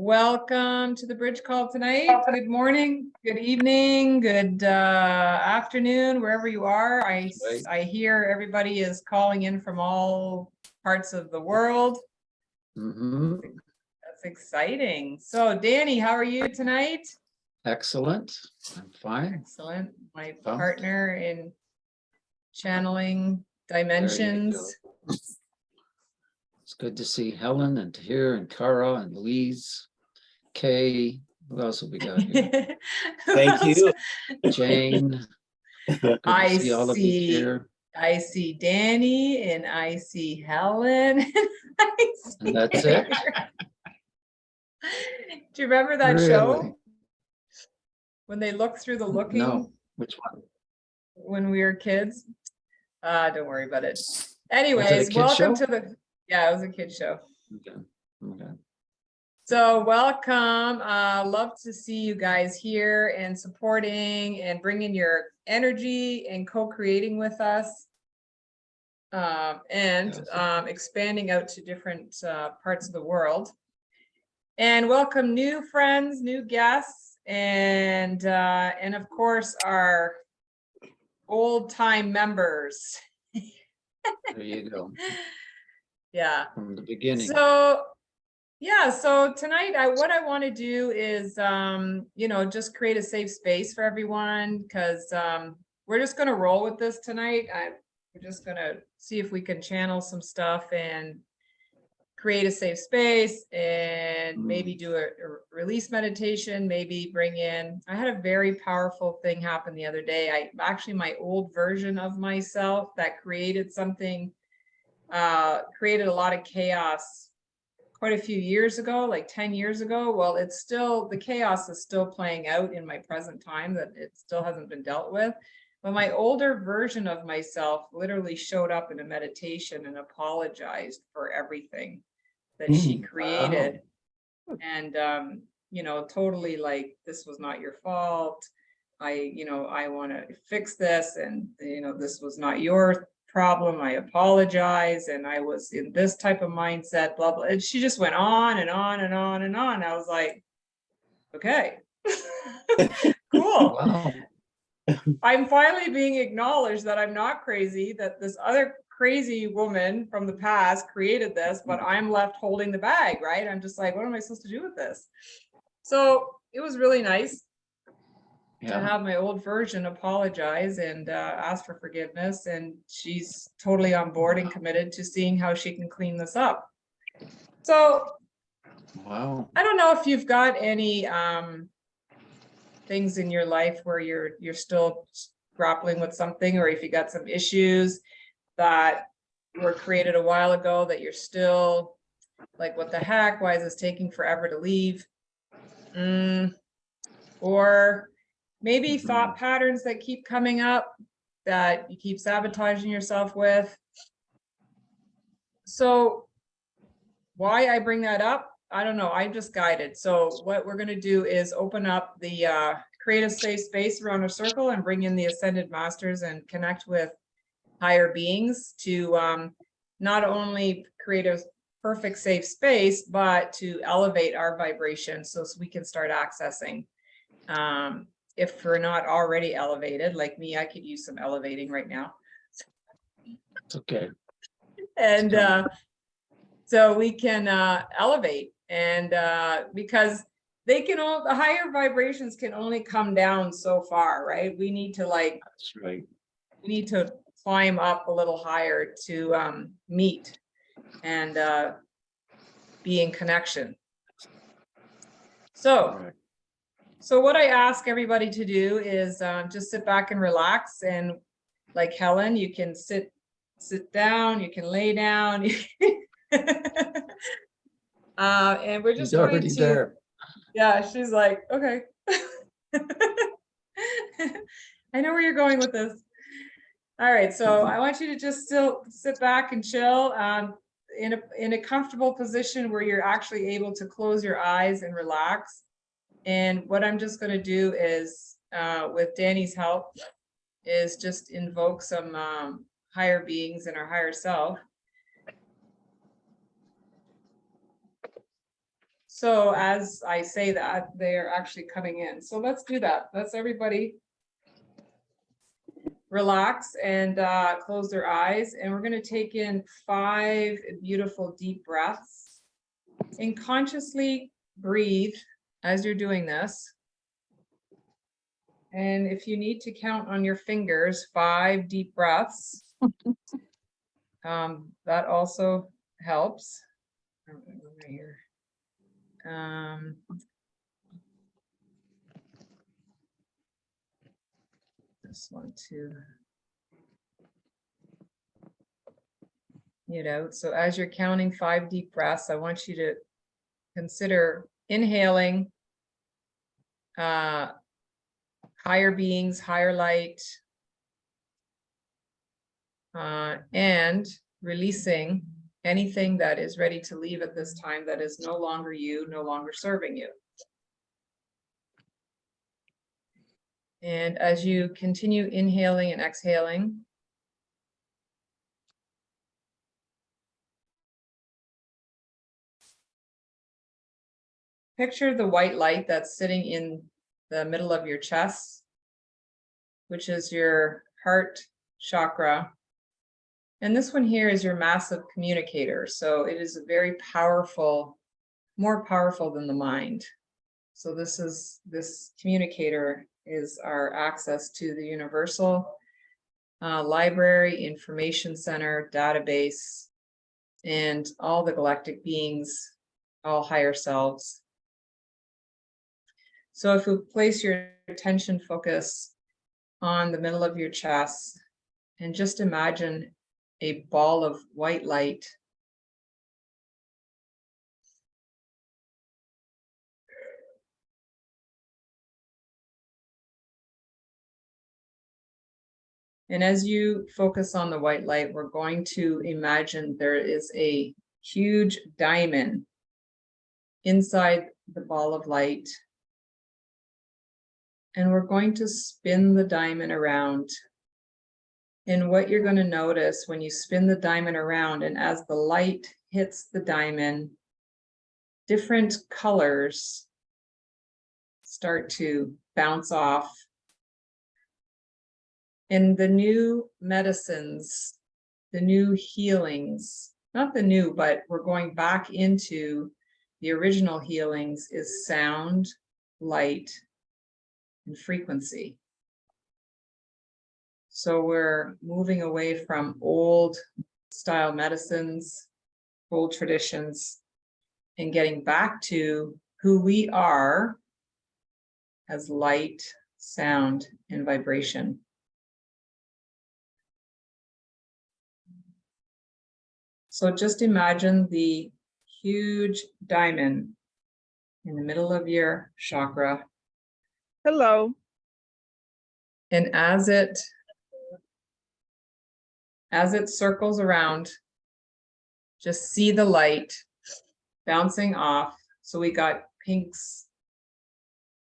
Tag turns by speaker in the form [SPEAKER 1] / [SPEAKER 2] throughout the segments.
[SPEAKER 1] Welcome to the bridge call tonight. Good morning, good evening, good afternoon, wherever you are. I hear everybody is calling in from all parts of the world. That's exciting. So Danny, how are you tonight?
[SPEAKER 2] Excellent. I'm fine.
[SPEAKER 1] Excellent. My partner in channeling dimensions.
[SPEAKER 2] It's good to see Helen and Tahir and Cara and Louise, Kay. Who else have we got here?
[SPEAKER 3] Thank you.
[SPEAKER 2] Jane. Good to see all of you here.
[SPEAKER 1] I see Danny and I see Helen.
[SPEAKER 2] And that's it.
[SPEAKER 1] Do you remember that
[SPEAKER 2] Really?
[SPEAKER 1] show? When they look through the looking?
[SPEAKER 2] No. Which one?
[SPEAKER 1] When we were kids? Don't worry about it. Anyways, welcome to the, yeah, it was a kid show.
[SPEAKER 2] Okay.
[SPEAKER 1] So welcome. Love to see you guys here and supporting and bringing your energy and co-creating with us. Expanding out to different parts of the world. And welcome new friends, new guests, and of course our old time members.
[SPEAKER 2] There you go.
[SPEAKER 1] Yeah.
[SPEAKER 2] From the beginning.
[SPEAKER 1] So yeah, so tonight what I want to do is just create a safe space for everyone, because we're just going to roll with this tonight. We're just going to see if we can channel some stuff and create a safe space and maybe do a release meditation, maybe bring in, I had a very powerful thing happen the other day. Actually my old version of myself that created something, created a lot of chaos quite a few years ago, like 10 years ago. Well, it's still, the chaos is still playing out in my present time, that it still hasn't been dealt with. But my older version of myself literally showed up in a meditation and apologized for everything that she created. Wow. And, totally like, this was not your fault. I want to fix this. And, this was not your problem. I apologize. And I was in this type of mindset, blah, blah. And she just went on and on and on and on. I was like, okay, cool.
[SPEAKER 2] Wow.
[SPEAKER 1] I'm finally being acknowledged that I'm not crazy, that this other crazy woman from the past created this, but I'm left holding the bag, right? I'm just like, what am I supposed to do with this? So it was really nice to have my old version apologize and ask for forgiveness. And she's totally on board and committed to seeing how she can clean this up. So
[SPEAKER 2] wow.
[SPEAKER 1] I don't know if you've got any things in your life where you're still grappling with something, or if you got some issues that were created a while ago that you're still like, what the heck, why is this taking forever to leave? Or maybe thought patterns that keep coming up that you keep sabotaging yourself with. So why I bring that up, I don't know, I'm just guided. So what we're going to do is open up the creative safe space around a circle and bring in the ascended masters and connect with higher beings to not only create a perfect safe space, but to elevate our vibration so we can start accessing. If we're not already elevated, like me, I could use some elevating right now.
[SPEAKER 2] It's okay.
[SPEAKER 1] And so we can elevate, and because they can all, the higher vibrations can only come down so far, right? We need to
[SPEAKER 2] That's right.
[SPEAKER 1] We need to climb up a little higher to meet and be in connection. So what I ask everybody to do is just sit back and relax. And like Helen, you can sit down, you can lay down. And we're just going to, there. Yeah, she's like, okay. I know where you're going with this. All right, so I want you to just still sit back and chill in a comfortable position where you're actually able to close your eyes and relax. And what I'm just going to do is, with Danny's help, is just invoke some higher beings and our higher self. So as I say that, they're actually coming in. So let's do that. Let's everybody relax and close their eyes. And we're going to take in 5 beautiful deep breaths and consciously breathe as you're doing this. And if you need to count on your fingers, 5 deep breaths, that also helps. Right here. This one too. Mute out. So as you're counting 5 deep breaths, I want you to consider inhaling higher beings, higher light, and releasing anything that is ready to leave at this time that is no longer you, no longer serving you. And as you continue inhaling and exhaling, picture the white light that's sitting in the middle of your chest, which is your heart chakra. And this one here is your massive communicator. So it is a very powerful, more powerful than the mind. So this communicator is our access to the universal library, information center, database, and all the galactic beings, all higher selves. So if you place your attention focus on the middle of your chest and just imagine a ball of white light and as you focus on the white light, we're going to imagine there is a huge diamond inside the ball of light. And we're going to spin the diamond around. And what you're going to notice when you spin the diamond around, and as the light hits the diamond, different colors start to bounce off. And the new medicines, the new healings, not the new, but we're going back into the original healings, is sound, light, and frequency. So we're moving away from old style medicines, old traditions, and getting back to who we are as light, sound, and vibration. So just imagine the huge diamond in the middle of your chakra.
[SPEAKER 3] Hello.
[SPEAKER 1] And as it circles around, just see the light bouncing off. So we got pinks,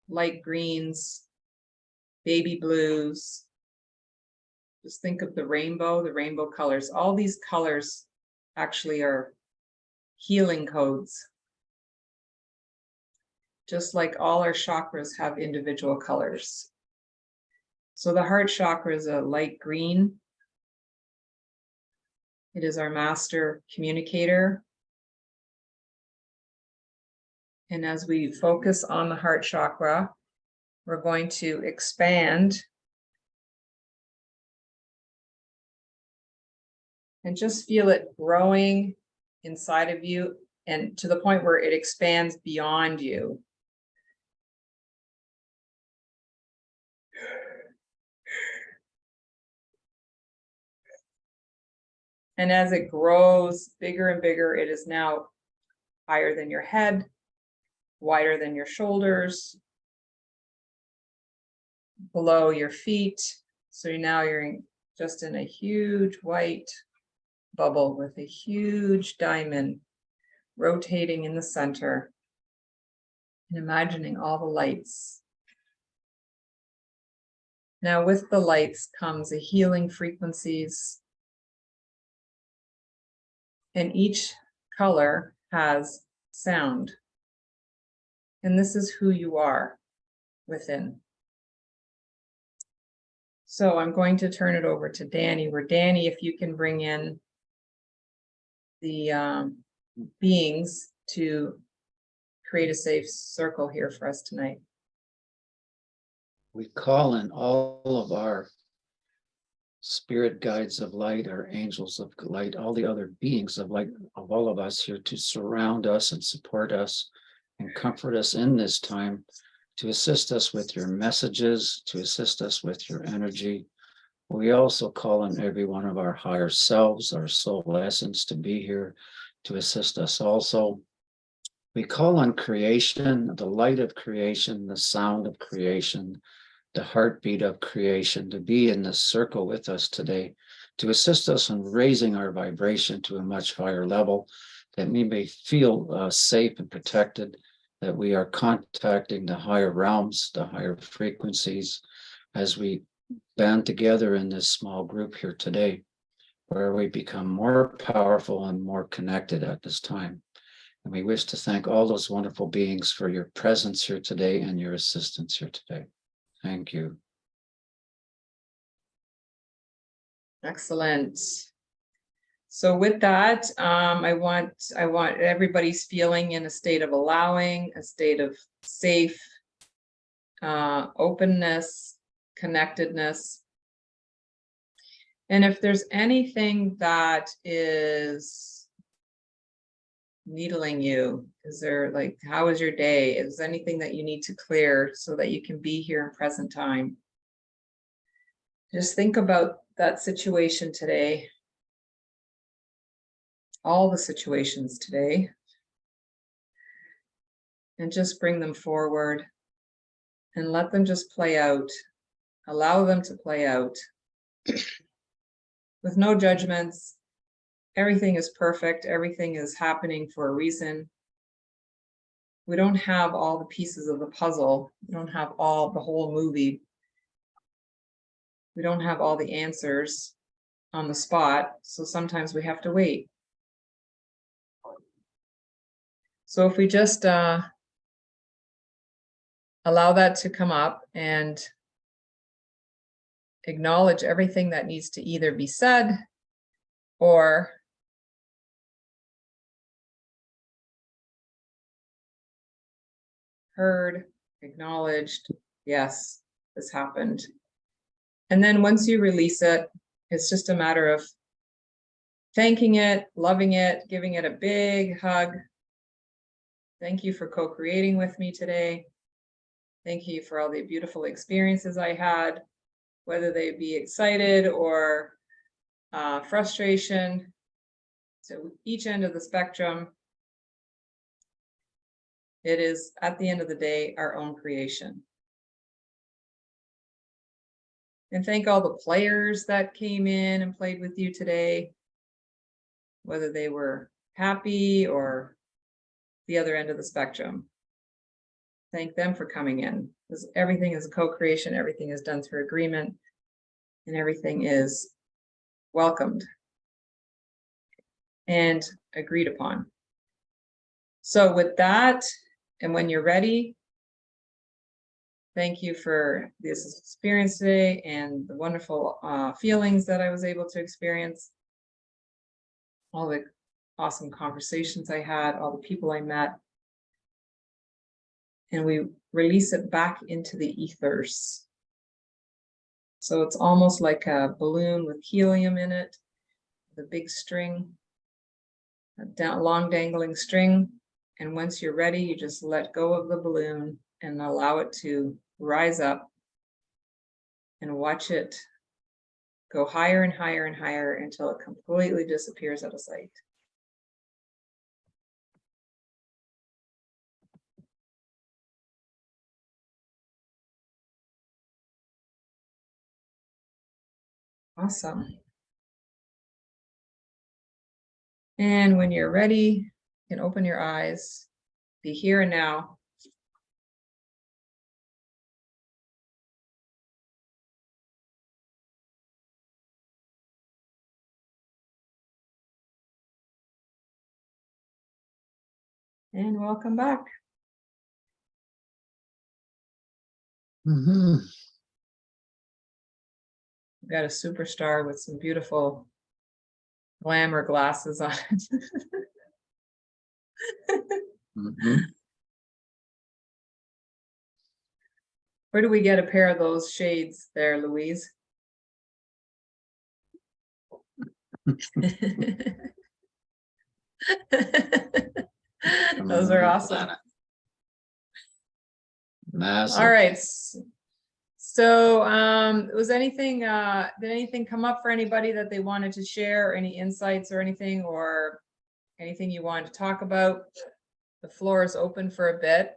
[SPEAKER 1] light greens, baby blues. Just think of the rainbow colors. All these colors actually are healing codes. Just like all our chakras have individual colors. So the heart chakra is a light green. It is our master communicator. And as we focus on the heart chakra, we're going to expand and just feel it growing inside of you and to the point where it expands beyond you. And as it grows bigger and bigger, it is now higher than your head, wider than your shoulders, below your feet. So now you're just in a huge white bubble with a huge diamond rotating in the center, and imagining all the lights. Now with the lights comes a healing frequencies, and each color has sound. And this is who you are within. So I'm going to turn it over to Danny, where Danny, if you can bring in the beings to create a safe circle here for us tonight.
[SPEAKER 2] We call in all of our spirit guides of light, our angels of light, all the other beings of light of all of us here to surround us and support us and comfort us in this time, to assist us with your messages, to assist us with your energy. We also call on every one of our higher selves, our soul essence, to be here to assist us also. We call on creation, the light of creation, the sound of creation, the heartbeat of creation, to be in this circle with us today, to assist us in raising our vibration to a much higher level, that we may feel safe and protected, that we are contacting the higher realms, the higher frequencies, as we band together in this small group here today, where we become more powerful and more connected at this time. And we wish to thank all those wonderful beings for your presence here today and your assistance here today. Thank you.
[SPEAKER 1] Excellent. So with that, I want everybody's feeling in a state of allowing, a state of safe, openness, connectedness. And if there's anything that is needling you, is there, like, how was your day? Is there anything that you need to clear so that you can be here in present time? Just think about that situation today, all the situations today, and just bring them forward and let them just play out. Allow them to play out with no judgments. Everything is perfect. Everything is happening for a reason. We don't have all the pieces of the puzzle. We don't have all the whole movie. We don't have all the answers on the spot. So sometimes we have to wait. So if we just allow that to come up and acknowledge everything that needs to either be said or heard, acknowledged, yes, this happened. And then once you release it, it's just a matter of thanking it, loving it, giving it a big hug. Thank you for co-creating with me today. Thank you for all the beautiful experiences I had, whether they be excited or frustration. So each end of the spectrum, it is, at the end of the day, our own creation. And thank all the players that came in and played with you today, whether they were happy or the other end of the spectrum. Thank them for coming in, because everything is a co-creation, everything is done through agreement, and everything is welcomed and agreed upon. So with that, and when you're ready, thank you for this experience today and the wonderful feelings that I was able to experience, all the awesome conversations I had, all the people I met. And we release it back into the ethers. So it's almost like a balloon with helium in it, the big string, a long dangling string. And once you're ready, you just let go of the balloon and allow it to rise up and watch it go higher and higher and higher until it completely disappears out of sight. Awesome. And when you're ready, you can open your eyes, be here and now. And welcome back.
[SPEAKER 2] Mhm.
[SPEAKER 1] We've got a superstar with some beautiful glamour glasses on it.
[SPEAKER 2] Mhm.
[SPEAKER 1] Where do we get a pair of those shades there, Louise?
[SPEAKER 2] From
[SPEAKER 1] Those are
[SPEAKER 2] another
[SPEAKER 1] awesome.
[SPEAKER 2] planet.
[SPEAKER 1] All
[SPEAKER 2] Massive.
[SPEAKER 1] right. So, was anything, did anything come up for anybody that they wanted to share, any insights or anything you wanted to talk about? The floor is open for a bit.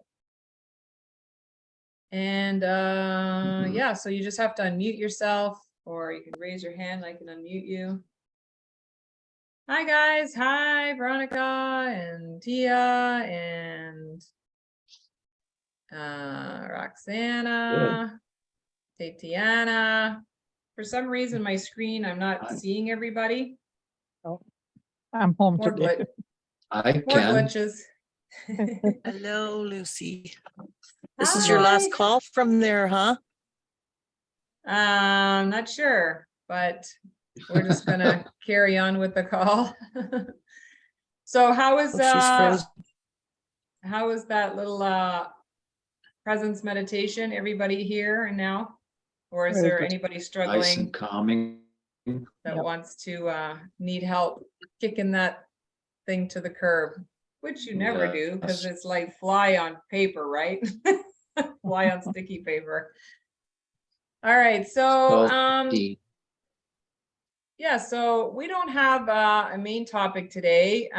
[SPEAKER 1] And,
[SPEAKER 2] Mhm.
[SPEAKER 1] yeah, so you just have to unmute yourself, or you can raise your hand, I can unmute you. Hi guys, hi Veronica and Tia and Roxana, Tatiana. For some reason, my screen, I'm not
[SPEAKER 2] Hi.
[SPEAKER 1] seeing everybody.
[SPEAKER 3] Oh, I'm home
[SPEAKER 1] More
[SPEAKER 3] today.
[SPEAKER 2] I
[SPEAKER 1] more
[SPEAKER 2] can.
[SPEAKER 1] glitches.
[SPEAKER 4] Hello, Lucy. This is your
[SPEAKER 1] Hi.
[SPEAKER 4] last call from there, huh?
[SPEAKER 1] Not sure, but we're just gonna carry on with the call. So how is
[SPEAKER 4] Oh, she's frozen.
[SPEAKER 1] how is that little presence meditation? Everybody here and now? Or is
[SPEAKER 3] Very
[SPEAKER 1] there
[SPEAKER 3] good.
[SPEAKER 1] anybody
[SPEAKER 2] Nice
[SPEAKER 1] struggling
[SPEAKER 2] and calming.
[SPEAKER 1] that
[SPEAKER 3] Yep.
[SPEAKER 1] wants to need help kicking that thing to the curb? Which you never do, because
[SPEAKER 2] Yes.
[SPEAKER 1] it's like fly on paper, right? Fly on sticky paper. All right, so
[SPEAKER 2] Called the
[SPEAKER 1] yeah, so we don't have a main topic today.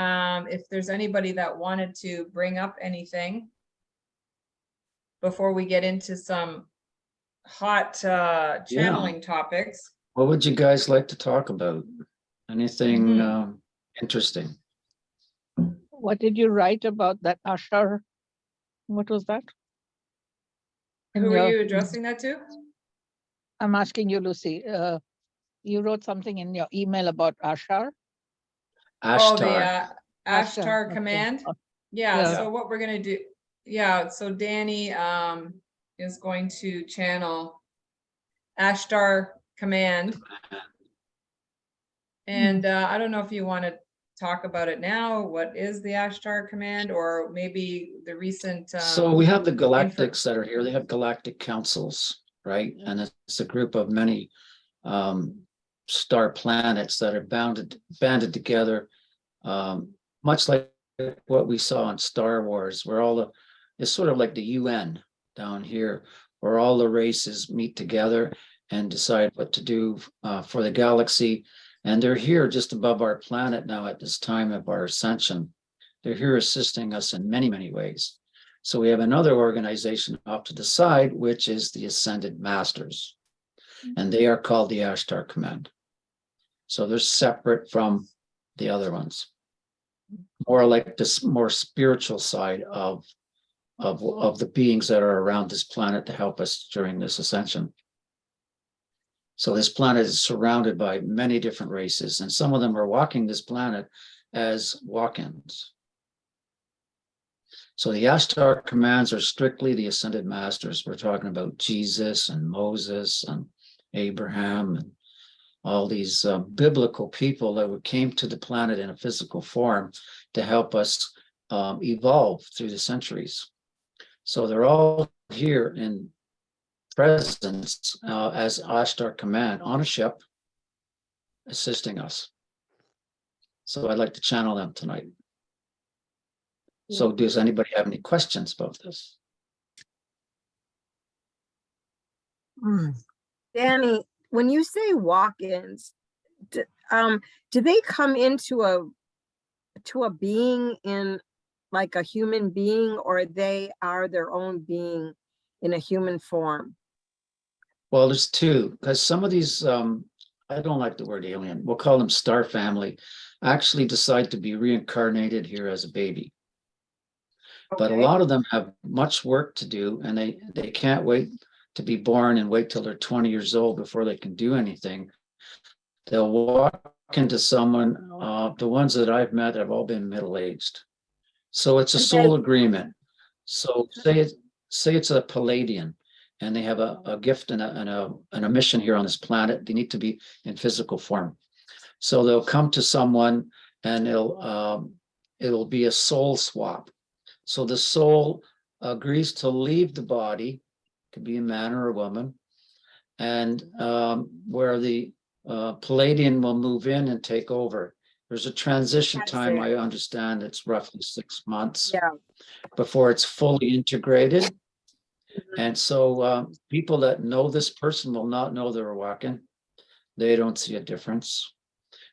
[SPEAKER 1] If there's anybody that wanted to bring up anything before we get into some hot channeling topics.
[SPEAKER 2] What would you guys like to talk about? Anything
[SPEAKER 1] Mhm.
[SPEAKER 2] interesting?
[SPEAKER 3] What did you write about that Ashtar? What was that? In
[SPEAKER 1] Who are
[SPEAKER 3] your-
[SPEAKER 1] you addressing that to?
[SPEAKER 3] I'm asking you, Lucy. You wrote something in your email about Ashtar?
[SPEAKER 1] Oh, the
[SPEAKER 2] Ashtar.
[SPEAKER 1] Ashtar
[SPEAKER 3] okay.
[SPEAKER 1] command.
[SPEAKER 3] Oh,
[SPEAKER 1] Yeah,
[SPEAKER 3] yeah.
[SPEAKER 1] so what we're gonna do, yeah, so Danny is going to channel Ashtar command. And I don't know if you want to talk about it now. What is the Ashtar command, or maybe the recent
[SPEAKER 2] So we have the galactics that are here. They have galactic councils, right? And it's a group of many star planets that are banded together, much like what we saw in Star Wars, where it's sort of like the UN down here, where all the races meet together and decide what to do for the galaxy. And they're here just above our planet now at this time of our ascension. They're here assisting us in many, many ways. So we have another organization off to the side, which is the Ascended Masters, and they are called the Ashtar Command. So they're separate from the other ones, more like this more spiritual side of the beings that are around this planet to help us during this ascension. So this planet is surrounded by many different races, and some of them are walking this planet as walk-ins. So the Ashtar commands are strictly the Ascended Masters. We're talking about Jesus and Moses and Abraham and all these biblical people that came to the planet in a physical form to help us evolve through the centuries. So they're all here in presence as Ashtar command on a ship, assisting us. So I'd like to channel them tonight. So does anybody have any questions about this?
[SPEAKER 5] Danny, when you say walk-ins, do they come into a being in like a human being, or they are their own being in a human form?
[SPEAKER 2] Well, there's two, because some of these, I don't like the word alien, we'll call them star family, actually decide to be reincarnated here as a baby. But a
[SPEAKER 5] Okay.
[SPEAKER 2] lot of them have much work to do, and they can't wait to be born and wait till they're 20 years old before they can do anything. They'll walk into someone, the ones that I've met have all been middle-aged. So it's a
[SPEAKER 5] And
[SPEAKER 2] soul agreement. So say it's a Palladian, and they have a gift and a mission here on this planet. They need to be in physical form. So they'll come to someone and it'll be a soul swap. So the soul agrees to leave the body, could be a man or a woman, and where the Palladian will move in and take over. There's a transition
[SPEAKER 5] I
[SPEAKER 2] time,
[SPEAKER 5] see.
[SPEAKER 2] I understand it's roughly 6 months
[SPEAKER 5] Yeah.
[SPEAKER 2] before it's fully integrated.
[SPEAKER 5] Mhm.
[SPEAKER 2] And so people that know this person will not know they're walking. They don't see a difference.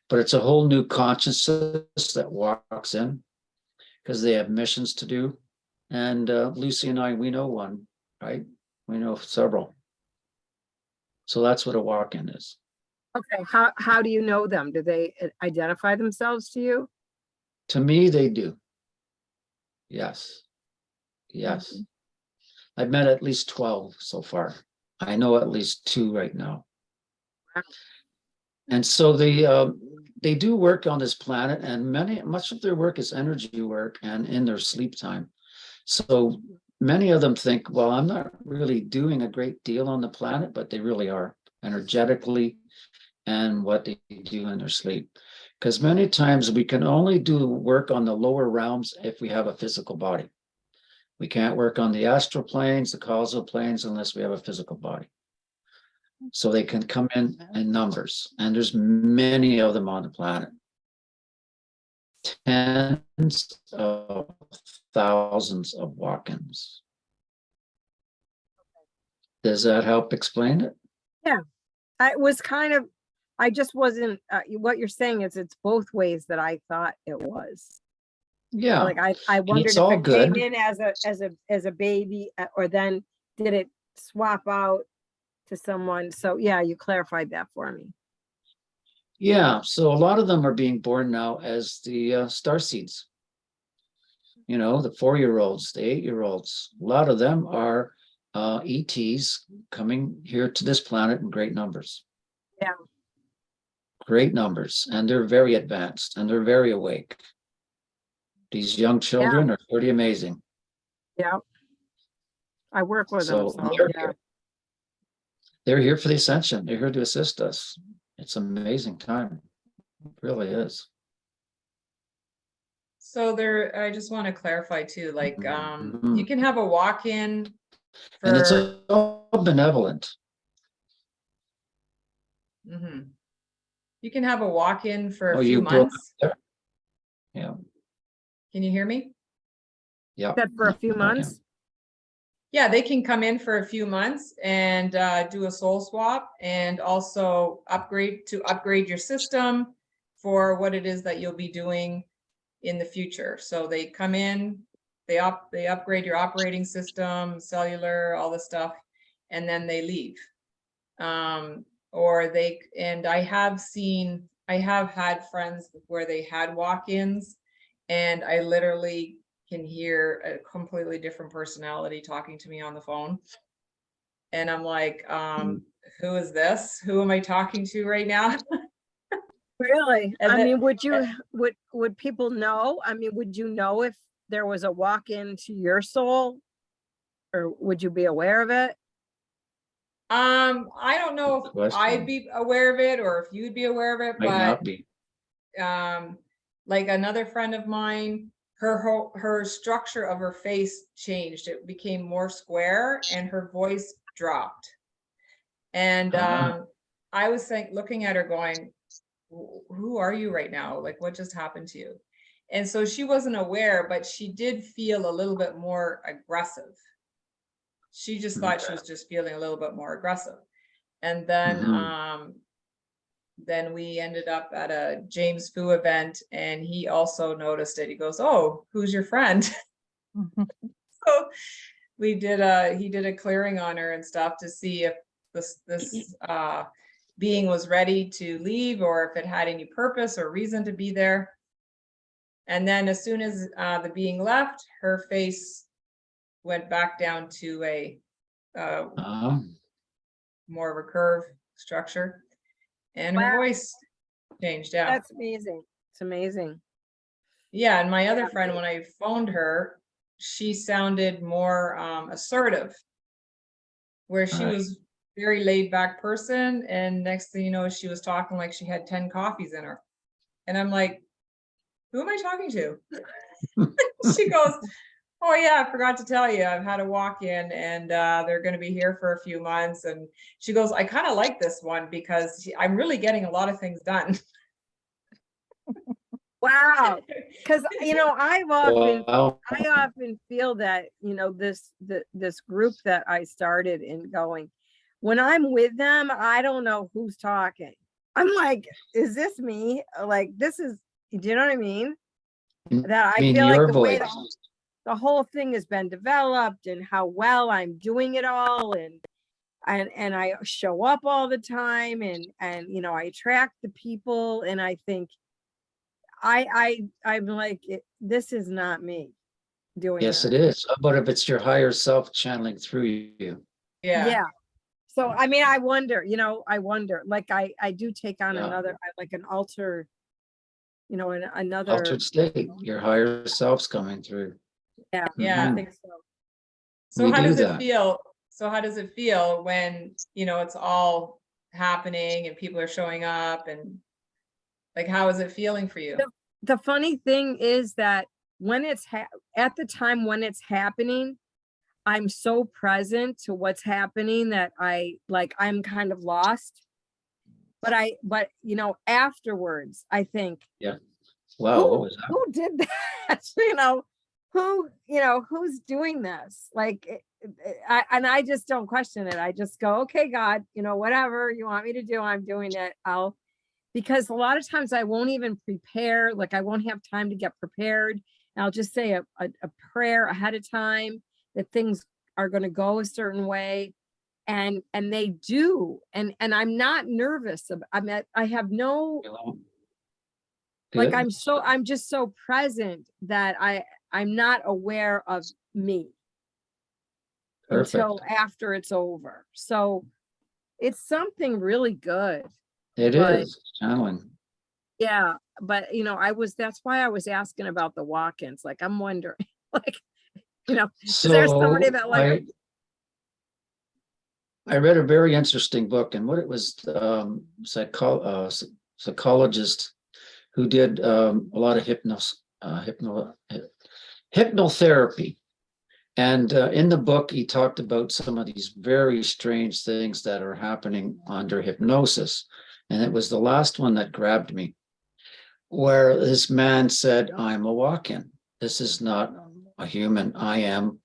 [SPEAKER 2] But it's a whole new consciousness that walks in because they have missions to do. And Lucy and I, we know one, right? We know several. So that's what a walk-in is.
[SPEAKER 5] Okay, how do you know them? Do they identify themselves to you?
[SPEAKER 2] To me, they do. Yes. Yes. I've met at least 12 so far. I know at least 2 right now.
[SPEAKER 5] Wow.
[SPEAKER 2] And so they do work on this planet, and much of their work is energy work and in their sleep time. So many of them think, well, I'm not really doing a great deal on the planet, but they really are energetically and what they do in their sleep. Because many times we can only do work on the lower realms if we have a physical body. We can't work on the astral planes, the causal planes, unless we have a physical body. So they can come in numbers, and there's many of them on the planet. Tens of thousands of walk-ins. Does that help explain it?
[SPEAKER 5] I was kind of, I just wasn't, what you're saying is it's both ways that I thought it was.
[SPEAKER 2] Yeah,
[SPEAKER 5] Like I wondered
[SPEAKER 2] it's
[SPEAKER 5] if
[SPEAKER 2] all
[SPEAKER 5] it came
[SPEAKER 2] good.
[SPEAKER 5] in as a baby, or then did it swap out to someone? So yeah, you clarified that for me.
[SPEAKER 2] Yeah, so a lot of them are being born now as the star seeds. You know, the 4-year-olds, the 8-year-olds. A lot of them are ETs coming here to this planet in great numbers.
[SPEAKER 5] Yeah.
[SPEAKER 2] Great numbers, and they're very advanced and they're very awake. These young children are pretty amazing.
[SPEAKER 5] Yeah. I work with them,
[SPEAKER 2] So
[SPEAKER 5] so yeah.
[SPEAKER 2] they're here for the ascension. They're here to assist us. It's an amazing time. It really is.
[SPEAKER 1] So there, I just want to clarify too, like,
[SPEAKER 2] Mhm.
[SPEAKER 1] you can have a walk-in
[SPEAKER 2] And it's
[SPEAKER 1] for,
[SPEAKER 2] all benevolent.
[SPEAKER 1] Mhm. You can have a walk-in for
[SPEAKER 2] Oh,
[SPEAKER 1] a few
[SPEAKER 2] you broke up
[SPEAKER 1] months.
[SPEAKER 2] there? Yeah,
[SPEAKER 1] Can you hear me?
[SPEAKER 2] yeah.
[SPEAKER 5] That for a few
[SPEAKER 2] Okay.
[SPEAKER 5] months?
[SPEAKER 1] Yeah, they can come in for a few months and do a soul swap, and also upgrade your system for what it is that you'll be doing in the future. So they come in, they upgrade your operating system, cellular, all the stuff, and then they leave. Or and I have had friends where they had walk-ins, and I literally can hear a completely different personality talking to me on the phone. And I'm like, who is this? Who am I talking to right now?
[SPEAKER 5] Really?
[SPEAKER 1] And
[SPEAKER 5] I
[SPEAKER 1] then-
[SPEAKER 5] mean, would people know? I mean, would you know if there was a walk-in to your soul? Or would you be aware of it?
[SPEAKER 1] I don't know if
[SPEAKER 2] Good
[SPEAKER 1] I'd
[SPEAKER 2] question.
[SPEAKER 1] be aware of it or if you'd be aware of it,
[SPEAKER 2] Might
[SPEAKER 1] but
[SPEAKER 2] not be.
[SPEAKER 1] like another friend of mine, her structure of her face changed. It became more square and her voice dropped. And I was looking at her going, who are you right now? Like, what just happened to you? And so she wasn't aware, but she did feel a little bit more aggressive. She just thought she was just feeling a little bit more aggressive. And then we ended up at a James Fu event, and he also noticed it. He goes, "Oh, who's your friend?" So he did a clearing on her and stuff to see if this being was ready to leave or if it had any purpose or reason to be there. And then as soon as the being left, her face went back down to a more of a curve structure, and her
[SPEAKER 5] Wow.
[SPEAKER 1] voice changed. Yeah.
[SPEAKER 5] That's amazing. It's amazing.
[SPEAKER 1] Yeah, and my other
[SPEAKER 5] Yeah.
[SPEAKER 1] friend, when I phoned her, she sounded more assertive where she
[SPEAKER 2] Right.
[SPEAKER 1] was very laid back person, and next thing you know, she was talking like she had 10 coffees in her. And I'm like, who am I talking to? She goes, oh yeah, I forgot to tell you, I've had a walk-in and they're going to be here for a few months. And she goes, I kind of like this one because I'm really getting a lot of things done.
[SPEAKER 5] Wow. Because, I
[SPEAKER 2] Wow.
[SPEAKER 5] often feel that, this group that I started in going, when I'm with them, I don't know who's talking. I'm like, is this me? Like, do you know what I mean? That I
[SPEAKER 2] mean,
[SPEAKER 5] feel like
[SPEAKER 2] your
[SPEAKER 5] the way
[SPEAKER 2] voice.
[SPEAKER 5] the whole thing has been developed and how well I'm doing it all, and I show up all the time, and I attract the people, and I think I'm like, this is not me doing
[SPEAKER 2] Yes, it
[SPEAKER 5] this.
[SPEAKER 2] is. But if it's your higher self channeling through you,
[SPEAKER 1] Yeah.
[SPEAKER 5] Yeah. So, I mean, I wonder, like, I do take on
[SPEAKER 2] Yeah.
[SPEAKER 5] like an alter, another,
[SPEAKER 2] altered state, your higher self's coming through.
[SPEAKER 5] yeah,
[SPEAKER 1] Yeah.
[SPEAKER 5] I
[SPEAKER 2] Mhm.
[SPEAKER 5] think so.
[SPEAKER 1] So
[SPEAKER 2] We
[SPEAKER 1] how
[SPEAKER 2] do
[SPEAKER 1] does it
[SPEAKER 2] that.
[SPEAKER 1] feel? So how does it feel when, it's all happening and people are showing up, and like, how is it feeling for you?
[SPEAKER 5] The funny thing is that when at the time when it's happening, I'm so present to what's happening that I'm kind of lost. But afterwards, I think,
[SPEAKER 2] Wow, what was that?
[SPEAKER 5] who did that? Who's doing this? Like, I just don't question it. I just go, okay, God, whatever you want me to do, I'm doing it. Because a lot of times I won't even prepare, like I won't have time to get prepared. And I'll just say a prayer ahead of time that things are going to go a certain way. And they do. And I'm not nervous. I have no, like,
[SPEAKER 2] Good.
[SPEAKER 5] I'm just so present that I'm not aware of me
[SPEAKER 2] Perfect.
[SPEAKER 5] until after it's over. So it's something really good.
[SPEAKER 2] It
[SPEAKER 5] but-
[SPEAKER 2] is channeling.
[SPEAKER 5] Yeah, but that's why I was asking about the walk-ins. Like, I'm wondering, like, is there somebody
[SPEAKER 2] So
[SPEAKER 5] that like,
[SPEAKER 2] I read a very interesting book, and what it was, psychologist who did a lot of hypnotherapy. And in the book, he talked about some of these very strange things that are happening under hypnosis. And it was the last one that grabbed me, where this man said, I'm a walk-in. This is not a human, I am.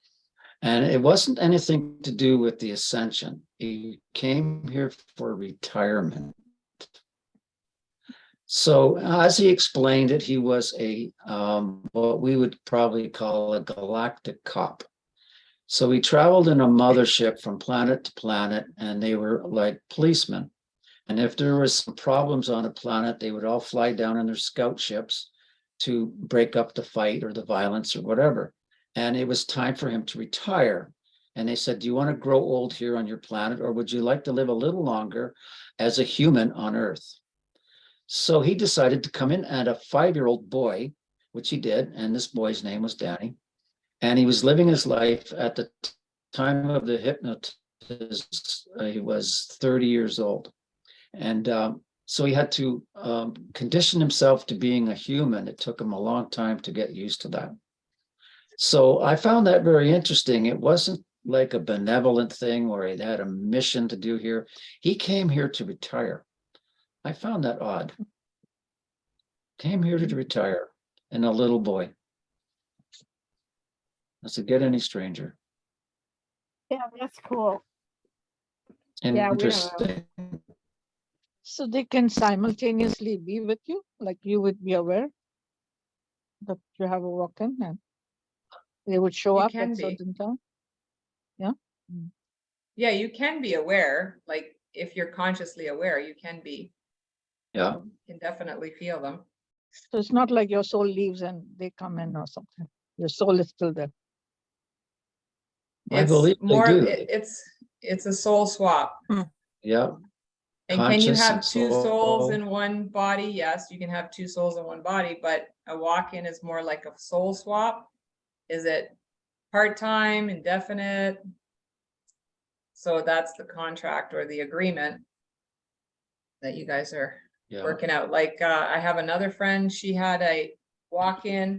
[SPEAKER 2] And it wasn't anything to do with the ascension. He came here for retirement. So as he explained it, he was what we would probably call a galactic cop. So he traveled in a mothership from planet to planet, and they were like policemen. And if there was some problems on a planet, they would all fly down in their scout ships to break up the fight or the violence or whatever. And it was time for him to retire. And they said, do you want to grow old here on your planet, or would you like to live a little longer as a human on Earth? So he decided to come in, and a 5-year-old boy, which he did, and this boy's name was Danny. And he was living his life at the time of the hypnotist. He was 30 years old. And so he had to condition himself to being a human. It took him a long time to get used to that. So I found that very interesting. It wasn't like a benevolent thing where he had a mission to do here. He came here to retire. I found that odd. Came here to retire, and a little boy. Does it get any stranger?
[SPEAKER 5] yeah, that's cool. Yeah, we don't know.
[SPEAKER 2] Interesting.
[SPEAKER 3] So they can simultaneously be with you, like you would be aware that you have a walk-in and they would show
[SPEAKER 1] You
[SPEAKER 3] up
[SPEAKER 1] can
[SPEAKER 3] at
[SPEAKER 1] be.
[SPEAKER 3] certain time.
[SPEAKER 1] Yeah, you can be aware. Like, if you're consciously aware, you can be.
[SPEAKER 2] Yeah.
[SPEAKER 1] You can definitely feel them.
[SPEAKER 3] So it's not like your soul leaves and they come in or something. Your soul is still there.
[SPEAKER 2] I believe they do.
[SPEAKER 1] It's a soul swap.
[SPEAKER 2] Yeah.
[SPEAKER 1] And can you
[SPEAKER 2] Conscious
[SPEAKER 1] have
[SPEAKER 2] and
[SPEAKER 1] two souls
[SPEAKER 2] soul.
[SPEAKER 1] in one body? Yes, you can have two souls in one body, but a walk-in is more like a soul swap. Is it part-time, indefinite? So that's the contract or the agreement that you guys are
[SPEAKER 2] Yeah,
[SPEAKER 1] working out. Like, I have another friend, she had a walk-in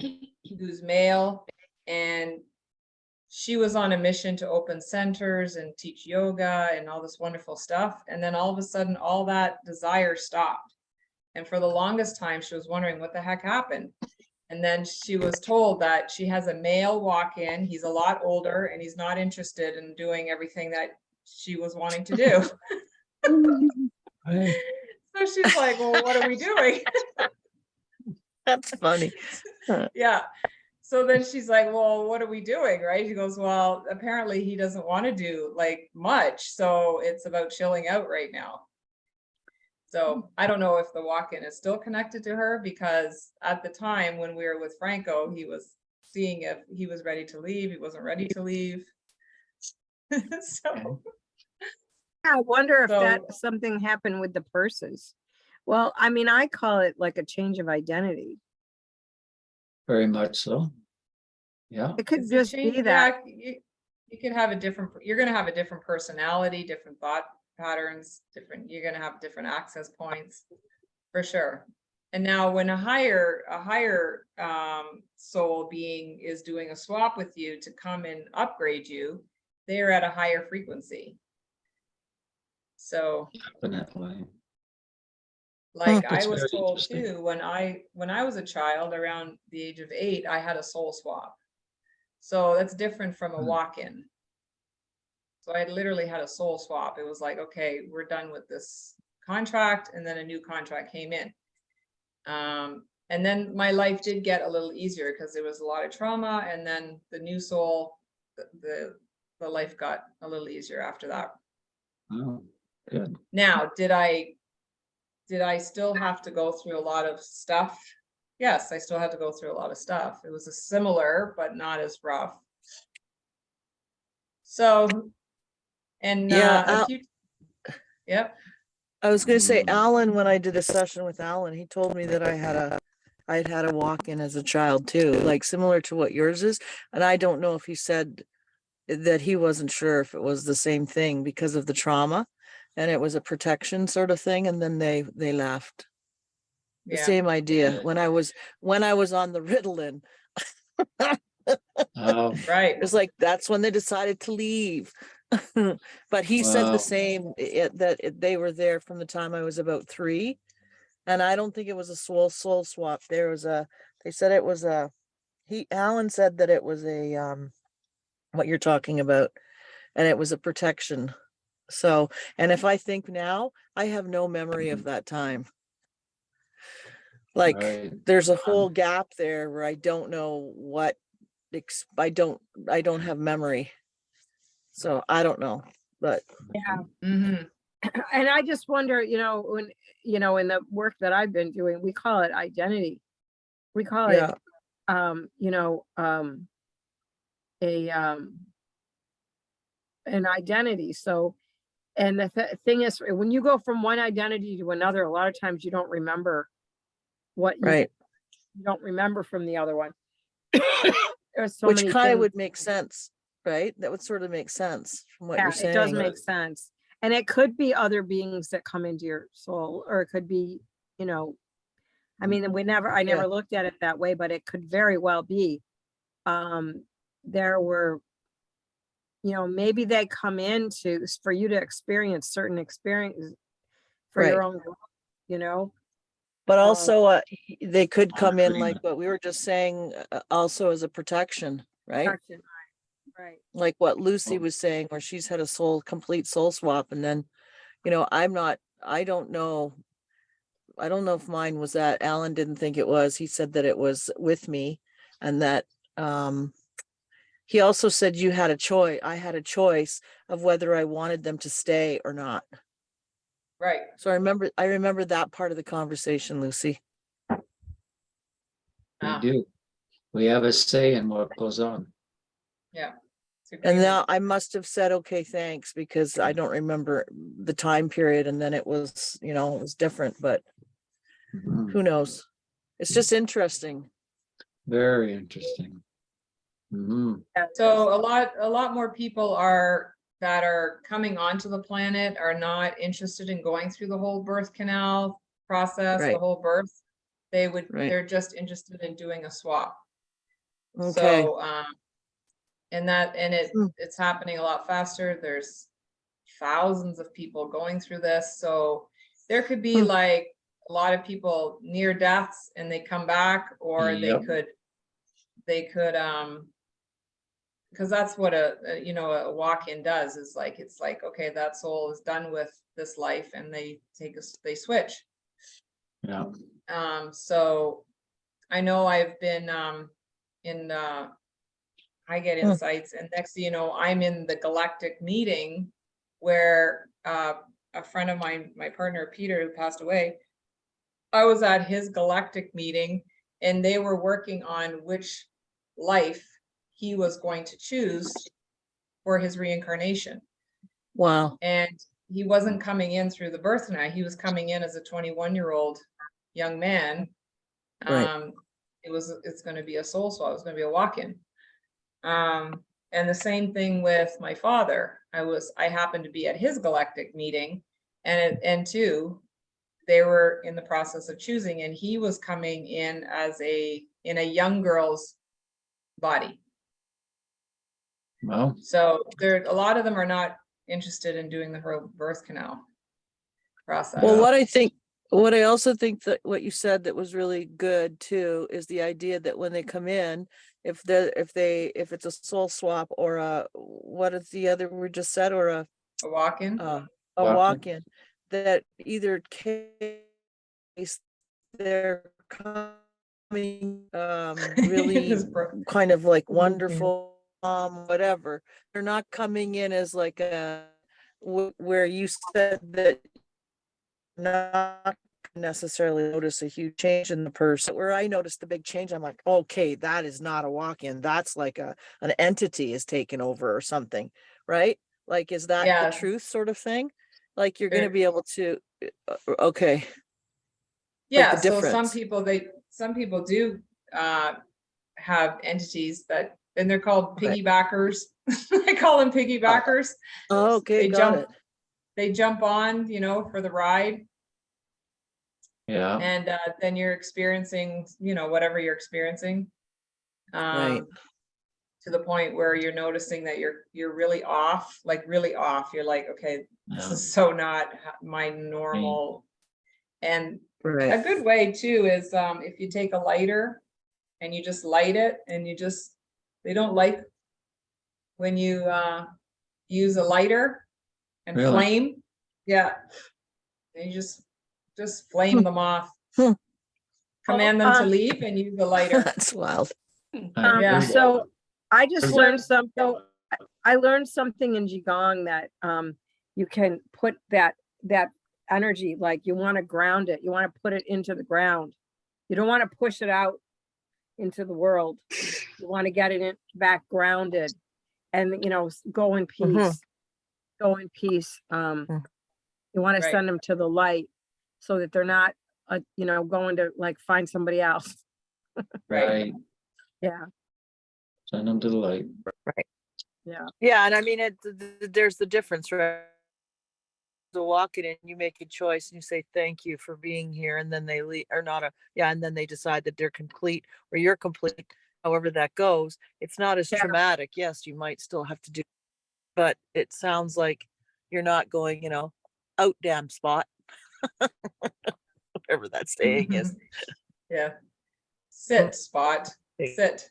[SPEAKER 1] who's male, and she was on a mission to open centers and teach yoga and all this wonderful stuff. And then all of a sudden, all that desire stopped. And for the longest time, she was wondering what the heck happened. And then she was told that she has a male walk-in. He's a lot older and he's not interested in doing everything that she was wanting to do.
[SPEAKER 2] right.
[SPEAKER 1] So she's like, well, what are we doing?
[SPEAKER 4] That's funny.
[SPEAKER 1] Yeah. So then she's like, well, what are we doing? Right. She goes, well, apparently he doesn't want to do like much. So it's about chilling out right now. So I don't know if the walk-in is still connected to her, because at the time when we were with Franco, he was seeing if he was ready to leave. He wasn't ready to leave. So
[SPEAKER 5] I wonder if
[SPEAKER 1] So-
[SPEAKER 5] that something happened with the purses. Well, I mean, I call it like a change of identity.
[SPEAKER 2] Very much so. Yeah,
[SPEAKER 5] It could
[SPEAKER 1] it's a
[SPEAKER 5] just
[SPEAKER 1] change-
[SPEAKER 5] be that.
[SPEAKER 1] yeah, you could have a different, you're going to have a different personality, different thought patterns, you're going to have different access points for sure. And now when a higher soul being is doing a swap with you to come and upgrade you, they're at a higher frequency. So
[SPEAKER 2] definitely.
[SPEAKER 1] like
[SPEAKER 2] That's
[SPEAKER 1] I was
[SPEAKER 2] very
[SPEAKER 1] told
[SPEAKER 2] interesting.
[SPEAKER 1] too, when I was a child around the age of 8, I had a soul swap. So that's different from a
[SPEAKER 2] Hmm.
[SPEAKER 1] walk-in. So I literally had a soul swap. It was like, okay, we're done with this contract, and then a new contract came in. And then my life did get a little easier because there was a lot of trauma, and then the new soul, the life got a little easier after that.
[SPEAKER 2] Oh, good.
[SPEAKER 1] Now, did I still have to go through a lot of stuff? Yes, I still had to go through a lot of stuff. It was a similar, but not as rough. So, and
[SPEAKER 4] Yeah,
[SPEAKER 1] yep.
[SPEAKER 4] I was gonna say,
[SPEAKER 2] Mm.
[SPEAKER 4] Alan, when I did a session with Alan, he told me that I'd had a walk-in as a child too, like similar to what yours is. And I don't know if he said that he wasn't sure if it was the same thing because of the trauma, and it was a protection sort of thing, and then they left. The
[SPEAKER 1] Yeah.
[SPEAKER 4] same idea when I was on the Ritalin.
[SPEAKER 1] Right.
[SPEAKER 4] It was like that's when they decided to leave. But he said
[SPEAKER 2] Wow.
[SPEAKER 4] the same, they were there from the time I was about 3. And I don't think it was a soul swap. They said it was Alan said that it was what you're talking about, and it was a protection. So, and if I think now, I have no memory of that time. Like
[SPEAKER 2] Right.
[SPEAKER 4] there's a whole gap there where I don't know what I don't have memory. So I don't know, but
[SPEAKER 1] Mhm.
[SPEAKER 5] And I just wonder, when, in the work that I've been doing, we call it identity. We call
[SPEAKER 4] yeah,
[SPEAKER 5] it, an identity. So, and the thing is, when you go from one identity to another, a lot of times you don't remember what
[SPEAKER 4] right.
[SPEAKER 5] you don't remember from the other one. There's so
[SPEAKER 4] Which
[SPEAKER 5] many
[SPEAKER 4] kind of
[SPEAKER 5] things.
[SPEAKER 4] would make sense, right? That would sort of make sense from what
[SPEAKER 5] Yeah,
[SPEAKER 4] you're
[SPEAKER 5] it does
[SPEAKER 4] saying.
[SPEAKER 5] make sense. And it could be other beings that come into your soul, or it could be, I mean, I
[SPEAKER 4] Yeah.
[SPEAKER 5] never looked at it that way, but it could very well be. There were, maybe they come in for you to experience certain experiences for your
[SPEAKER 4] Right.
[SPEAKER 5] own growth, you know?
[SPEAKER 4] But
[SPEAKER 5] Um,
[SPEAKER 4] also, they could come in like
[SPEAKER 2] agreement.
[SPEAKER 4] what we were just saying, also as a protection, right?
[SPEAKER 5] protection, right.
[SPEAKER 4] Like what Lucy
[SPEAKER 2] Oh.
[SPEAKER 4] was saying, where she's had a complete soul swap, and then, I don't know. I don't know if mine was that. Alan didn't think it was. He said that it was with me, and that he also said you had a choice. I had a choice of whether I wanted them to stay or not.
[SPEAKER 1] Right.
[SPEAKER 4] So I remember that part of the conversation, Lucy.
[SPEAKER 2] We
[SPEAKER 1] Ah,
[SPEAKER 2] do. We have a say in what goes on.
[SPEAKER 1] yeah. It's
[SPEAKER 4] And
[SPEAKER 1] agreement.
[SPEAKER 4] now I must have said, okay, thanks, because I don't remember the time period, and then it was, it was different, but
[SPEAKER 2] Mhm.
[SPEAKER 4] who knows? It's just interesting.
[SPEAKER 2] Very interesting. Mhm.
[SPEAKER 5] Yeah, it
[SPEAKER 1] So
[SPEAKER 5] is.
[SPEAKER 1] a lot more people are that are coming onto the planet are not interested in going through the whole birth canal process, the
[SPEAKER 4] Right.
[SPEAKER 1] whole birth.
[SPEAKER 4] Right.
[SPEAKER 1] They're just interested in doing a swap.
[SPEAKER 4] Okay.
[SPEAKER 1] So, and it's happening a lot faster. There's thousands of people going through this. So there could be like a lot of people near deaths and they come back, or
[SPEAKER 2] Yep.
[SPEAKER 1] they could, because that's what a walk-in does, is like, it's like, okay, that soul is done with this life and they switch.
[SPEAKER 2] Yeah.
[SPEAKER 1] So I know I've been I get insights, and next thing you know, I'm in the galactic meeting where a friend of mine, my partner Peter, who passed away, I was at his galactic meeting and they were working on which life he was going to choose for his reincarnation.
[SPEAKER 4] Wow.
[SPEAKER 1] And he wasn't coming in through the birth canal. He was coming in as a 21-year-old young man.
[SPEAKER 4] Right.
[SPEAKER 1] It's going to be a soul swap. It's going to be a walk-in. And the same thing with my father. I happened to be at his galactic meeting, and too, they were in the process of choosing, and he was coming in in a young girl's body.
[SPEAKER 2] Well,
[SPEAKER 1] So a lot of them are not interested in doing the whole birth canal process.
[SPEAKER 4] Well, what I also think that what you said that was really good too is the idea that when they come in, if it's a soul swap or what is the other we just said, or
[SPEAKER 1] A walk-in.
[SPEAKER 4] a
[SPEAKER 2] Walk-in.
[SPEAKER 4] walk-in, that either case they're coming really kind of like wonderful, whatever. They're not coming in as like where you said that not necessarily notice a huge change in the person. Where I noticed the big change, I'm like, okay, that is not a walk-in. That's like an entity is taken over or something, right? Like, is that
[SPEAKER 1] Yeah.
[SPEAKER 4] the truth sort of thing? Like you're going to
[SPEAKER 1] There-
[SPEAKER 4] be able to, okay.
[SPEAKER 1] Yeah,
[SPEAKER 4] the
[SPEAKER 1] so some
[SPEAKER 4] difference.
[SPEAKER 1] people do have entities and they're called
[SPEAKER 4] Okay.
[SPEAKER 1] piggybackers. I call them piggybackers.
[SPEAKER 4] Okay, got it.
[SPEAKER 1] They jump on, for the ride,
[SPEAKER 2] yeah.
[SPEAKER 1] and then you're experiencing, whatever you're experiencing.
[SPEAKER 4] Right.
[SPEAKER 1] To the point where you're noticing that you're really off, like really off. You're like, okay, this
[SPEAKER 2] Yeah.
[SPEAKER 1] is so not my normal. And a
[SPEAKER 4] Right.
[SPEAKER 1] good way too is if you take a lighter and you just light it, and they don't like when you use a lighter and
[SPEAKER 2] Really?
[SPEAKER 1] flame. Yeah. And you just flame them off.
[SPEAKER 4] Hmm.
[SPEAKER 1] Command them to leave and use a lighter.
[SPEAKER 4] That's wild.
[SPEAKER 1] Yeah.
[SPEAKER 5] So I just
[SPEAKER 2] Is
[SPEAKER 5] learned something. I learned something in Qigong that you can put that energy, like you want to ground it, you want to put it into the ground. You don't want to push it out into the world. You want to get it back grounded, and go in peace. Go in peace. You want to
[SPEAKER 1] Right.
[SPEAKER 5] send them to the light so that they're not going to like find somebody else.
[SPEAKER 2] Right.
[SPEAKER 5] Yeah.
[SPEAKER 2] Send them to the light.
[SPEAKER 5] Yeah.
[SPEAKER 4] Yeah, and I mean, there's the difference, right? The walk-in and you make a choice and you say thank you for being here, and then they leave, or not and then they decide that they're complete or you're complete, however that goes. It's not as
[SPEAKER 5] Yeah.
[SPEAKER 4] traumatic. Yes, you might still have to do, but it sounds like you're not going, out damn spot. Whatever that saying is.
[SPEAKER 1] Yeah. Sit, Spot. Sit.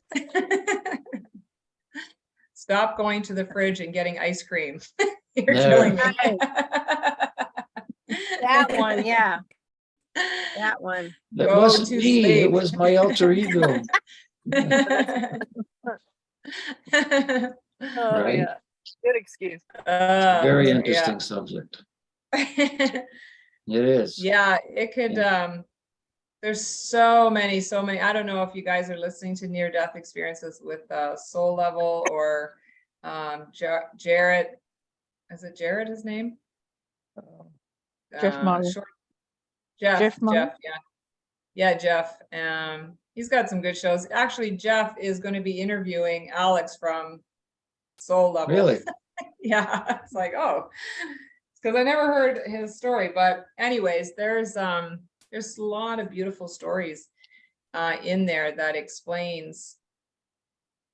[SPEAKER 1] Stop going to the fridge and getting ice cream. You're killing me.
[SPEAKER 5] That one, yeah. That one.
[SPEAKER 2] That
[SPEAKER 1] Go
[SPEAKER 2] wasn't
[SPEAKER 1] to
[SPEAKER 2] me.
[SPEAKER 1] sleep.
[SPEAKER 2] It was my alter ego.
[SPEAKER 4] Oh
[SPEAKER 2] Right.
[SPEAKER 4] yeah, good excuse.
[SPEAKER 2] Very interesting subject. It is.
[SPEAKER 1] Yeah, it could, there's so many, I don't know if you guys are listening to near-death experiences with Soul Level or Jarrett. Is it Jarrett, his name?
[SPEAKER 3] Jeff Marley.
[SPEAKER 1] Jeff,
[SPEAKER 3] Marley?
[SPEAKER 1] yeah. Yeah, Jeff. He's got some good shows. Actually, Jeff is going to be interviewing Alex from Soul Level.
[SPEAKER 2] Really?
[SPEAKER 1] Yeah, it's like, oh, because I never heard his story. But anyways, there's a lot of beautiful stories in there that explains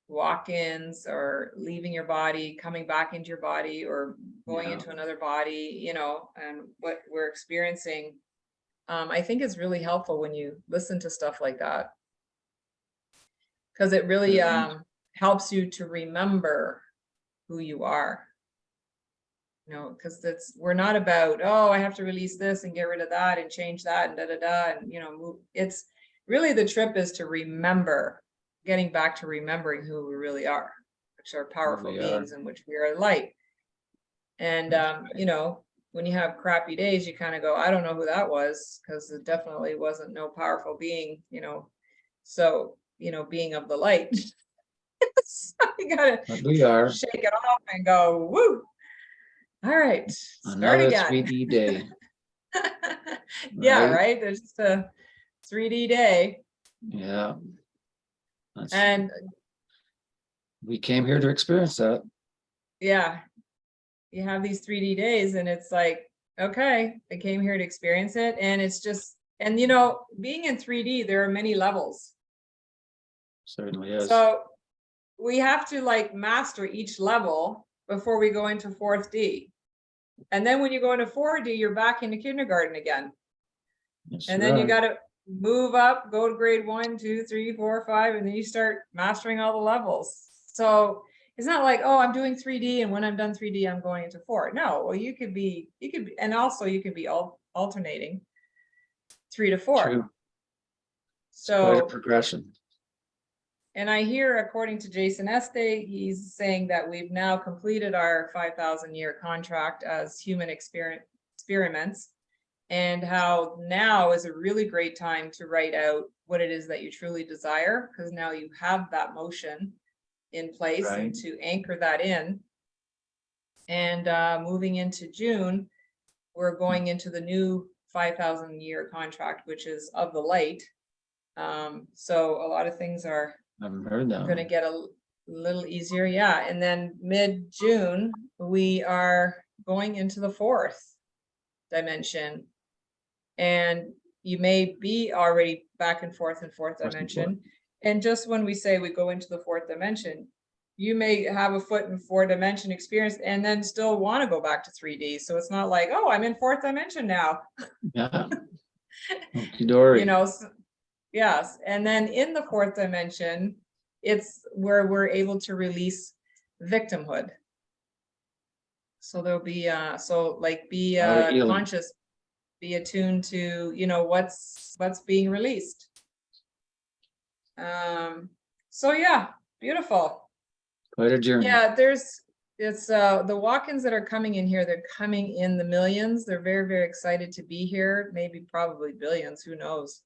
[SPEAKER 1] walk-ins or leaving your body, coming back into your body, or going
[SPEAKER 2] Yeah.
[SPEAKER 1] into another body, you know, and what we're experiencing. I think is really helpful when you listen to stuff like that, because it really helps you to remember who you are. You know, because we're not about, oh, I have to release this and get rid of that and change that and da da da and, you know, move. It's really, the trip is to remember, getting back to remembering who we really are, which are powerful
[SPEAKER 2] we are.
[SPEAKER 1] beings and which we are light. And you know, when you have crappy days, you kind of go, I don't know who that was, because it definitely wasn't no powerful being, you know. So, you know, being of the light. So you gotta
[SPEAKER 2] But we are.
[SPEAKER 1] shake it off and go, woo. All right, start
[SPEAKER 2] Another
[SPEAKER 1] again.
[SPEAKER 2] 3D day.
[SPEAKER 1] Yeah,
[SPEAKER 2] right?
[SPEAKER 1] right. There's just a 3D day.
[SPEAKER 2] Yeah.
[SPEAKER 1] And
[SPEAKER 2] we came here to experience that.
[SPEAKER 1] yeah, you have these 3D days and it's like, okay, I came here to experience it. And it's just, and you know, being in 3D, there are many levels.
[SPEAKER 2] Certainly is.
[SPEAKER 1] So we have to like master each level before we go into 4D. And then when you go into 4D, you're back into kindergarten again.
[SPEAKER 2] That's
[SPEAKER 1] And then you
[SPEAKER 2] right.
[SPEAKER 1] got to move up, go to grade 1, 2, 3, 4, 5, and then you start mastering all the levels. So it's not like, oh, I'm doing 3D, and when I'm done 3D, I'm going into 4. No, well, you could be, and also you could be alternating 3 to 4.
[SPEAKER 2] True.
[SPEAKER 1] So
[SPEAKER 2] Quite a progression.
[SPEAKER 1] and I hear, according to Jason Este, he's saying that we've now completed our 5,000-year contract as human experiments, and how now is a really great time to write out what it is that you truly desire, because now you have that motion in place,
[SPEAKER 2] Right.
[SPEAKER 1] and to anchor that in. And moving into June, we're going into the new 5,000-year contract, which is of the light. So a lot of things are
[SPEAKER 2] I haven't heard that.
[SPEAKER 1] going to get a little easier. Yeah. And then mid-June, we are going into the 4th dimension. And you may be already back and forth in 4th dimension. And just when we say we go into the 4th dimension, you may have a foot in 4th dimension experience and then still want to go back to 3D. So it's not like, oh, I'm in 4th dimension now.
[SPEAKER 2] Yeah. Okey-dory.
[SPEAKER 1] You know, yes. And then in the 4th dimension, it's where we're able to release victimhood. So there'll be be
[SPEAKER 2] healing.
[SPEAKER 1] conscious, be attuned to, you know, what's being released. So yeah, beautiful.
[SPEAKER 2] Quite a journey.
[SPEAKER 1] Yeah, it's the walk-ins that are coming in here, they're coming in the millions. They're very, very excited to be here, maybe probably billions, who knows.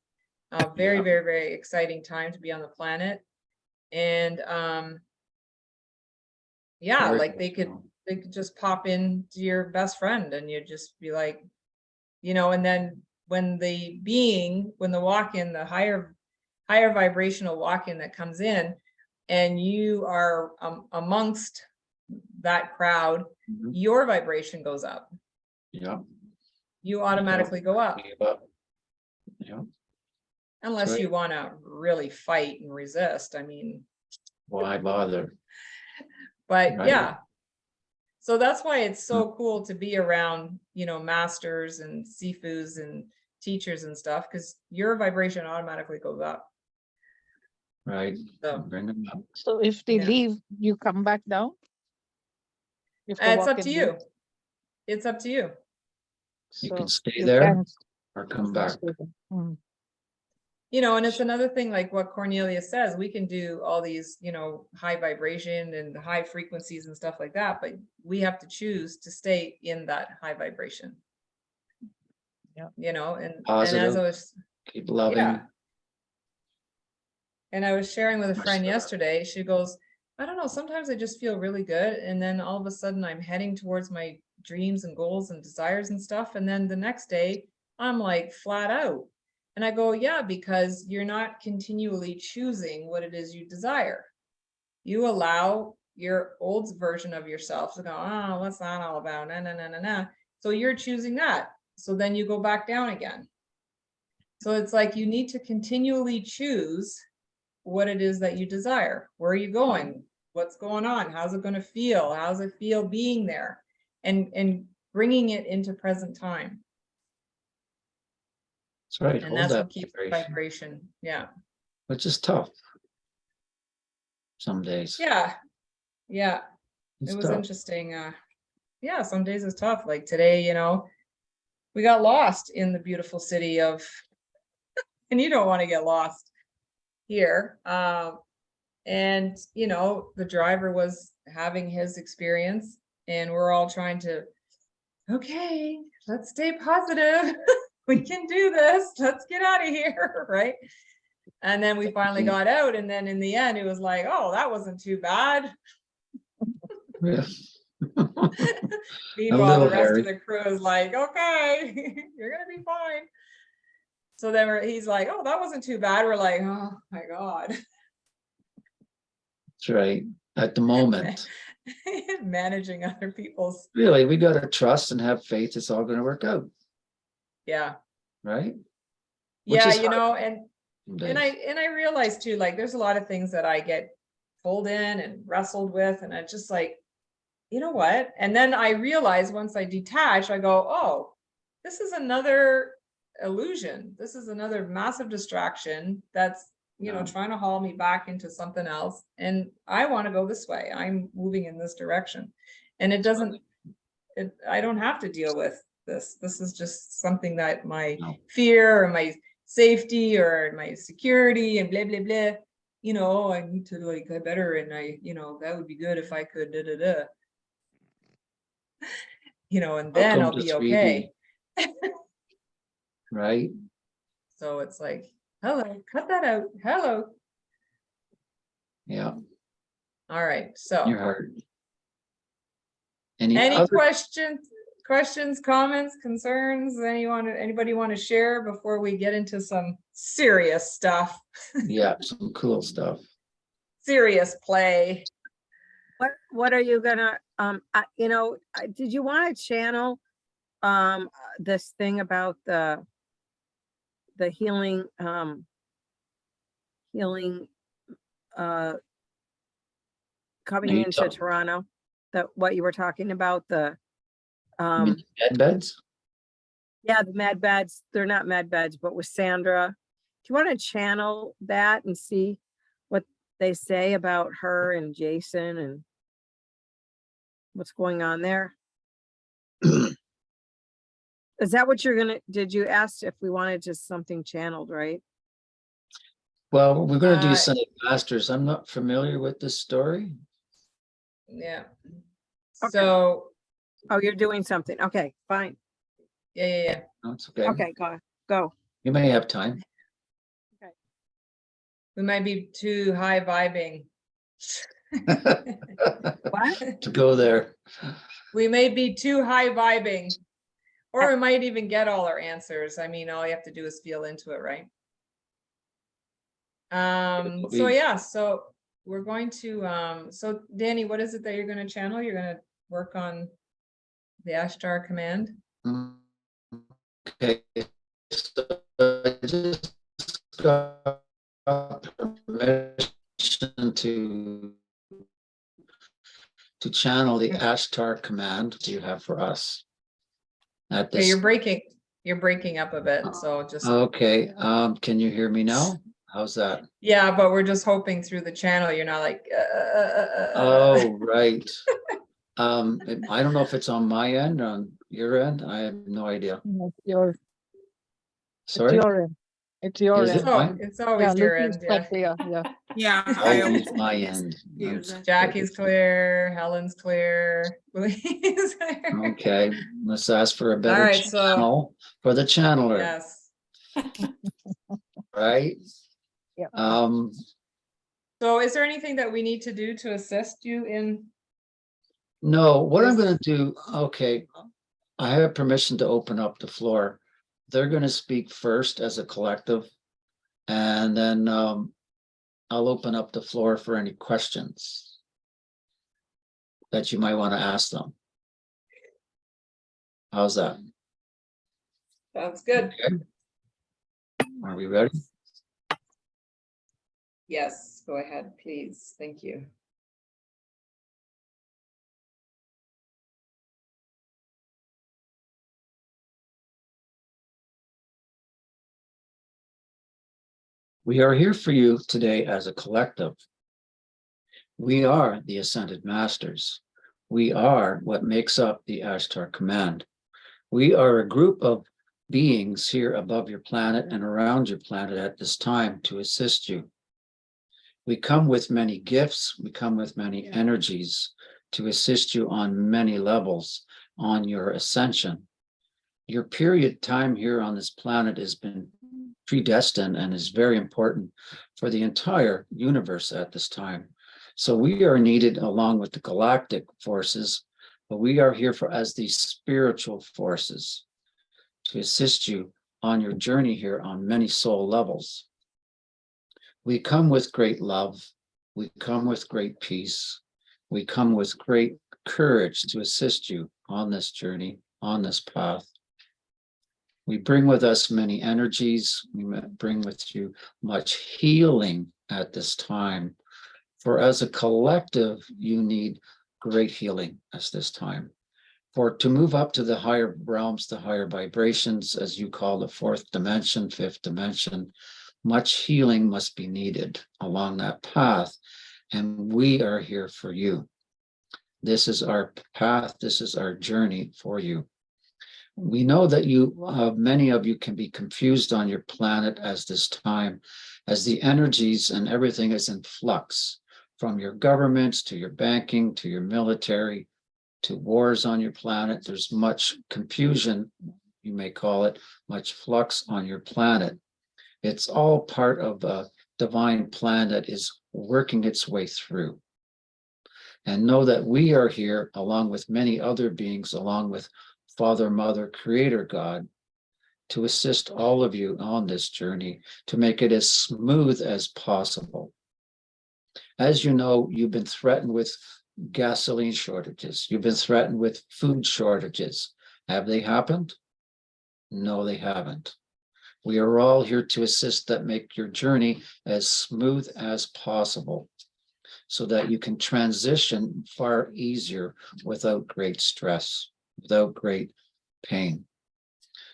[SPEAKER 1] Very,
[SPEAKER 2] Yeah.
[SPEAKER 1] very, very exciting time to be on the planet. And yeah,
[SPEAKER 2] Very
[SPEAKER 1] like
[SPEAKER 2] much so.
[SPEAKER 1] they could just pop in to your best friend and you'd just be like, you know. And then when the walk-in, the higher vibrational walk-in that comes in, and you are amongst that crowd,
[SPEAKER 2] Mhm.
[SPEAKER 1] your vibration goes up.
[SPEAKER 2] Yeah.
[SPEAKER 1] You automatically go up,
[SPEAKER 2] Yeah.
[SPEAKER 1] unless
[SPEAKER 2] right.
[SPEAKER 1] you want to really fight and resist. I mean,
[SPEAKER 2] Why bother?
[SPEAKER 1] but
[SPEAKER 2] Right.
[SPEAKER 1] yeah. So that's why it's so cool to be around, you know, masters and sifus and teachers and stuff, because your vibration automatically goes up.
[SPEAKER 2] Right.
[SPEAKER 1] So
[SPEAKER 2] Bring them up.
[SPEAKER 3] So if they
[SPEAKER 1] Yeah.
[SPEAKER 3] leave, you come back down? If the
[SPEAKER 1] it's up
[SPEAKER 3] walk-in
[SPEAKER 1] to you.
[SPEAKER 3] leaves?
[SPEAKER 1] It's up to you.
[SPEAKER 2] You
[SPEAKER 3] So
[SPEAKER 2] can stay
[SPEAKER 3] you
[SPEAKER 2] there
[SPEAKER 3] can
[SPEAKER 2] or come
[SPEAKER 3] stay
[SPEAKER 2] back.
[SPEAKER 3] there. Mm.
[SPEAKER 1] You know, and it's another thing, like what Cornelia says, we can do all these, you know, high vibration and high frequencies and stuff like that, but we have to choose to stay in that high vibration.
[SPEAKER 3] Yeah.
[SPEAKER 1] You know, and as
[SPEAKER 2] Positive.
[SPEAKER 1] I was,
[SPEAKER 2] Keep loving.
[SPEAKER 1] yeah. And I was sharing with a
[SPEAKER 2] Much
[SPEAKER 1] friend
[SPEAKER 2] better.
[SPEAKER 1] yesterday, she goes, I don't know, sometimes I just feel really good. And then all of a sudden I'm heading towards my dreams and goals and desires and stuff. And then the next day I'm like flat out. And I go, yeah, because you're not continually choosing what it is you desire. You allow your old version of yourself to go, oh, what's that all about? Nah, nah, nah, nah, nah. So you're choosing that. So then you go back down again. So it's like you need to continually choose what it is that you desire. Where are you going? What's going on? How's it going to feel? How's it feel being there? And bringing it into present time.
[SPEAKER 2] That's right.
[SPEAKER 1] And
[SPEAKER 2] Hold
[SPEAKER 1] that's
[SPEAKER 2] that
[SPEAKER 1] what keeps the
[SPEAKER 2] vibration,
[SPEAKER 1] vibration. Yeah.
[SPEAKER 2] which is tough. Some days.
[SPEAKER 1] Yeah. Yeah.
[SPEAKER 2] It's
[SPEAKER 1] It was
[SPEAKER 2] tough.
[SPEAKER 1] interesting. Yeah, some days it's tough. Like today, you know, we got lost in the beautiful city of, and you don't want to get lost here. And, you know, the driver was having his experience and we're all trying to, okay, let's stay positive. We can do this. Let's get out of here. Right. And then we finally got out. And then in the end, it was like, oh, that wasn't too bad.
[SPEAKER 2] Yeah.
[SPEAKER 1] Meanwhile,
[SPEAKER 2] little
[SPEAKER 1] the rest
[SPEAKER 2] hairy.
[SPEAKER 1] of the crew is like, okay, you're gonna be fine. So then he's like, oh, that wasn't too bad. We're like, oh my God.
[SPEAKER 2] That's right. At the moment,
[SPEAKER 1] Managing other people's,
[SPEAKER 2] really, we got to trust and have faith. It's all going to work out,
[SPEAKER 1] yeah.
[SPEAKER 2] right? Which
[SPEAKER 1] Yeah,
[SPEAKER 2] is
[SPEAKER 1] you
[SPEAKER 2] hard
[SPEAKER 1] know,
[SPEAKER 2] some
[SPEAKER 1] and
[SPEAKER 2] days.
[SPEAKER 1] I realize too, like there's a lot of things that I get pulled in and wrestled with, and I just like, you know what? And then I realize once I detach, I go, oh, this is another illusion. This is another massive distraction that's, you know,
[SPEAKER 2] Yeah.
[SPEAKER 1] trying to haul me back into something else. And I want to go this way. I'm moving in this direction. And it doesn't, I don't have to deal with this. This is just something that my
[SPEAKER 2] No.
[SPEAKER 1] fear or my safety or my security and blah, blah, blah. You know, I need to like get better and I, you know, that would be good if I could da da da. You know, and then
[SPEAKER 2] Welcome
[SPEAKER 1] I'll
[SPEAKER 2] to
[SPEAKER 1] be
[SPEAKER 2] 3D,
[SPEAKER 1] okay.
[SPEAKER 2] right?
[SPEAKER 1] So it's like, hello, cut that out. Hello.
[SPEAKER 2] Yeah,
[SPEAKER 1] All right.
[SPEAKER 2] your
[SPEAKER 1] So
[SPEAKER 2] heart. Any
[SPEAKER 1] any
[SPEAKER 2] other?
[SPEAKER 1] questions, comments, concerns? Anybody want to share before we get into some serious stuff?
[SPEAKER 2] Yeah, some cool stuff.
[SPEAKER 1] Serious play.
[SPEAKER 5] What are you gonna, you know, did you want to channel, this thing about the healing, healing, coming
[SPEAKER 2] you
[SPEAKER 5] into
[SPEAKER 2] talking-
[SPEAKER 5] Toronto? That what you were talking about, the,
[SPEAKER 2] You mean bed beds?
[SPEAKER 5] yeah, the med beds, they're not med beds, but with Sandra. Do you want to channel that and see what they say about her and Jason and what's going on there? Is that what you're gonna, did you ask if we wanted just something channeled, right?
[SPEAKER 2] Well, we're going to do
[SPEAKER 1] Uh,
[SPEAKER 2] Sunday Masters. I'm not familiar with this story.
[SPEAKER 1] Yeah.
[SPEAKER 5] Okay.
[SPEAKER 1] So
[SPEAKER 5] Oh, you're doing something. Okay, fine.
[SPEAKER 1] yeah.
[SPEAKER 2] No, it's okay.
[SPEAKER 5] Okay, go.
[SPEAKER 2] You may have time.
[SPEAKER 1] We might be too high vibing.
[SPEAKER 5] What?
[SPEAKER 2] To go there.
[SPEAKER 1] We may be too high vibing, or we might even get all our answers. I mean, all you have to do is feel into it, right? So yeah, so we're going to, so Danny, what is it that you're going to channel? You're going to work on the Ashtar command?
[SPEAKER 2] Okay. So I just got permission to channel the Ashtar command you have for us at
[SPEAKER 1] Okay,
[SPEAKER 2] this.
[SPEAKER 1] you're breaking up a bit, so just,
[SPEAKER 2] Okay, can you hear me now? How's that?
[SPEAKER 1] yeah, but we're just hoping through the channel, you're not like,
[SPEAKER 2] Oh, right. I don't know if it's on my end or on your end. I have no idea.
[SPEAKER 3] No, it's
[SPEAKER 2] Sorry,
[SPEAKER 3] your end. It's your
[SPEAKER 2] Is it
[SPEAKER 3] end.
[SPEAKER 1] So
[SPEAKER 2] mine?
[SPEAKER 1] it's
[SPEAKER 3] Yeah,
[SPEAKER 1] always your
[SPEAKER 3] Lucy's
[SPEAKER 1] end,
[SPEAKER 3] quite
[SPEAKER 1] yeah.
[SPEAKER 3] clear, yeah.
[SPEAKER 6] Yeah,
[SPEAKER 2] I'll
[SPEAKER 6] I
[SPEAKER 2] use
[SPEAKER 6] always
[SPEAKER 2] my
[SPEAKER 6] use
[SPEAKER 2] end.
[SPEAKER 6] it.
[SPEAKER 1] Jackie's clear, Helen's clear, Louise clear.
[SPEAKER 2] Okay, let's ask for a
[SPEAKER 1] All
[SPEAKER 2] better
[SPEAKER 1] right, so,
[SPEAKER 2] channel for the channeler,
[SPEAKER 1] yes.
[SPEAKER 2] right?
[SPEAKER 3] Yeah.
[SPEAKER 1] So is there anything that we need to do to assist you in?
[SPEAKER 2] No, what I'm
[SPEAKER 1] This-
[SPEAKER 2] gonna do, okay, I have permission to open up the floor. They're gonna speak first as a collective. And then I'll open up the floor for any questions. that you might want to ask them. How's that?
[SPEAKER 1] Sounds good.
[SPEAKER 2] Okay. Are we ready?
[SPEAKER 1] Yes, go ahead, please. Thank you.
[SPEAKER 2] We are here for you today as a collective. We are the Ascended Masters. We are what makes up the Ashtar Command. We are a group of beings here above your planet and around your planet at this time to assist you. We come with many gifts. We come with many energies to assist you on many levels on your ascension. Your period time here on this planet has been predestined and is very important for the entire universe at this time. So we are needed along with the galactic forces, but we are here for as the spiritual forces to assist you on your journey here on many soul levels. We come with great love. We come with great peace. We come with great courage to assist you on this journey, on this path. We bring with us many energies. We bring with you much healing at this time. For as a collective, you need great healing at this time. For to move up to the higher realms, the higher vibrations, as you call the fourth dimension, fifth dimension, much healing must be needed along that path. And we are here for you. This is our path. This is our journey for you. We know that many of you can be confused on your planet as this time, as the energies and everything is in flux, from your governments to your banking, to your military, to wars on your planet. There's much confusion, you may call it, much flux on your planet. It's all part of a divine plan that is working its way through. And know that we are here along with many other beings, along with Father, Mother, Creator God, to assist all of you on this journey, to make it as smooth as possible. As you know, you've been threatened with gasoline shortages. You've been threatened with food shortages. Have they happened? No, they haven't. We are all here to assist that make your journey as smooth as possible so that you can transition far easier without great stress, without great pain.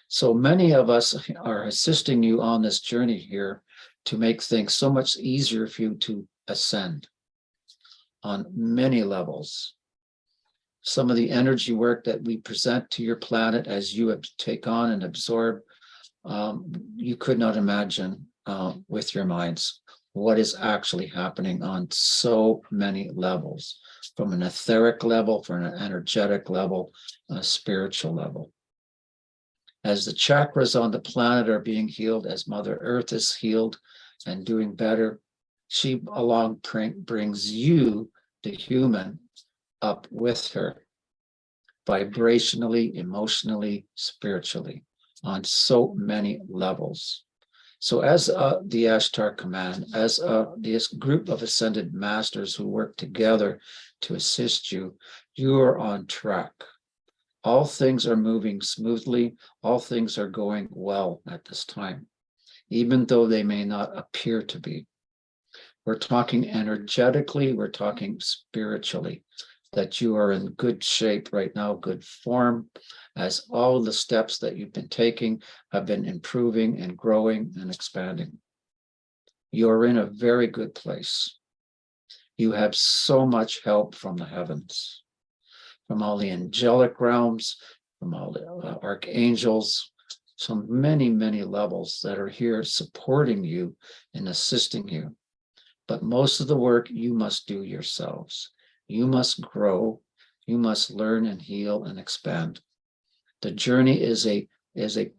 [SPEAKER 2] So many of us are assisting you on this journey here to make things so much easier for you to ascend on many levels. Some of the energy work that we present to your planet as you take on and absorb, you could not imagine with your minds what is actually happening on so many levels, from an etheric level, from an energetic level, a spiritual level. As the chakras on the planet are being healed, as Mother Earth is healed and doing better, she along brings you, the human, up with her, vibrationally, emotionally, spiritually, on so many levels. So as the Ashtar Command, as this group of ascended masters who work together to assist you, you are on track. All things are moving smoothly. All things are going well at this time, even though they may not appear to be. We're talking energetically, we're talking spiritually, that you are in good shape right now, good form, as all the steps that you've been taking have been improving and growing and expanding. You're in a very good place. You have so much help from the heavens, from all the angelic realms, from all the archangels, so many, many levels that are here supporting you and assisting you. But most of the work you must do yourselves. You must grow, you must learn and heal and expand. The journey is a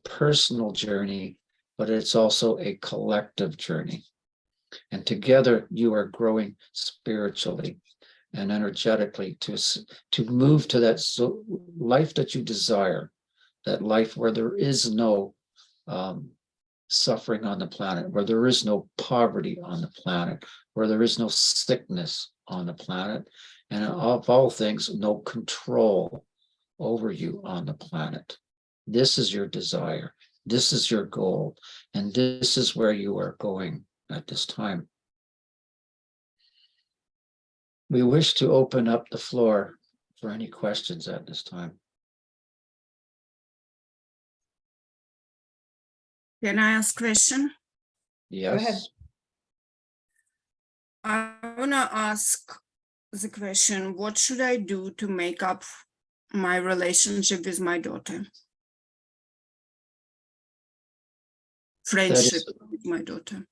[SPEAKER 2] personal journey, but it's also a collective journey. And together you are growing spiritually and energetically to move to that life that you desire, that life where there is no suffering on the planet, where there is no poverty on the planet, where there is no sickness on the planet, and of all things, no control over you on the planet. This is your desire. This is your goal. And this is where you are going at this time. We wish to open up the floor for any questions at this time.
[SPEAKER 6] Can I ask question?
[SPEAKER 1] ahead.
[SPEAKER 2] Yes.
[SPEAKER 6] I wanna ask the question, what should I do to make up my relationship with my daughter? Friendship with my daughter.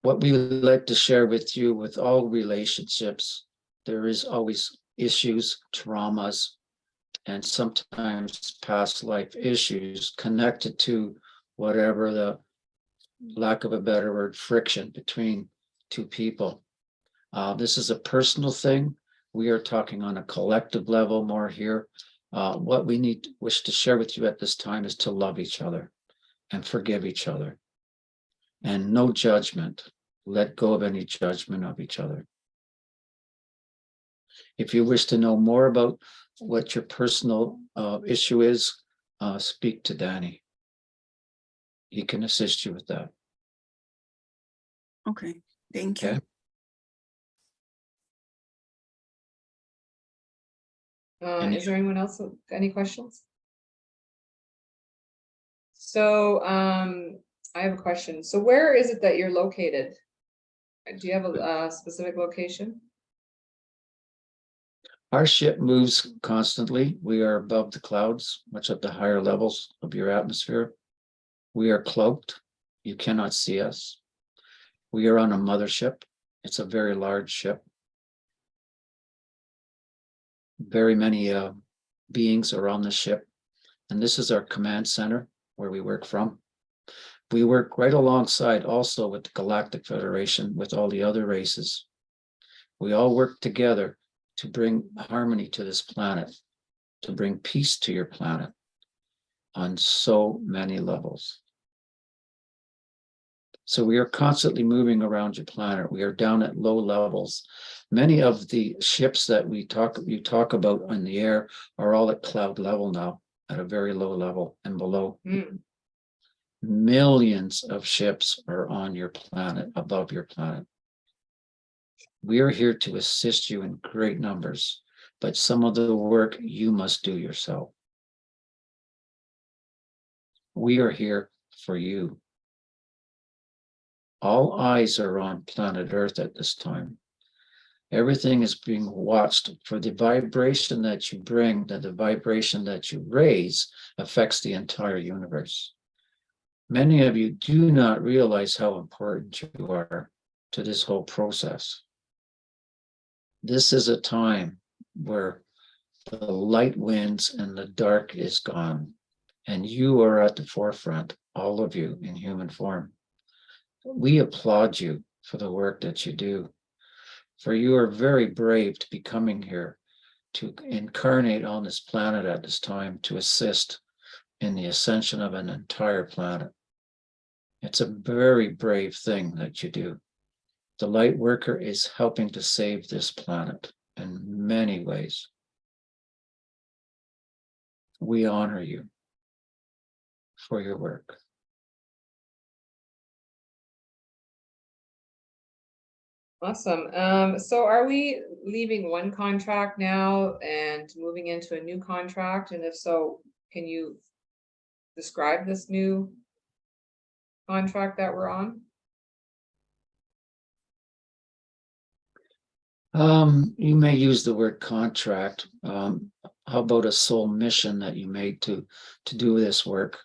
[SPEAKER 2] What we would like to share with you with all relationships, there is always issues, traumas, and sometimes past life issues connected to whatever the, lack of a better word, friction between two people. This is a personal thing. We are talking on a collective level more here. What we wish to share with you at this time is to love each other and forgive each other. And no judgment. Let go of any judgment of each other. If you wish to know more about what your personal issue is, speak to Danny. He can assist you with that.
[SPEAKER 6] Okay, thank you.
[SPEAKER 2] Okay.
[SPEAKER 1] Is there anyone else with any questions? So I have a question. So where is it that you're located? Do you have a specific location?
[SPEAKER 2] Our ship moves constantly. We are above the clouds, much at the higher levels of your atmosphere. We are cloaked. You cannot see us. We are on a mothership. It's a very large ship. Very many beings are on the ship. And this is our command center where we work from. We work right alongside also with the Galactic Federation, with all the other races. We all work together to bring harmony to this planet, to bring peace to your planet on so many levels. So we are constantly moving around your planet. We are down at low levels. Many of the ships that you talk about on the air are all at cloud level now, at a very low level and below. Millions of ships are on your planet, above your planet. We are here to assist you in great numbers, but some of the work you must do yourself. We are here for you. All eyes are on planet Earth at this time. Everything is being watched for the vibration that you bring, that the vibration that you raise affects the entire universe. Many of you do not realize how important you are to this whole process. This is a time where the light wins and the dark is gone, and you are at the forefront, all of you in human form. We applaud you for the work that you do, for you are very brave to be coming here to incarnate on this planet at this time to assist in the ascension of an entire planet. It's a very brave thing that you do. The light worker is helping to save this planet in many ways. We honor you for your work.
[SPEAKER 1] Awesome. So are we leaving one contract now and moving into a new contract? And if so, can you describe this new contract that we're on?
[SPEAKER 2] You may use the word contract. How about a soul mission that you made to do this work?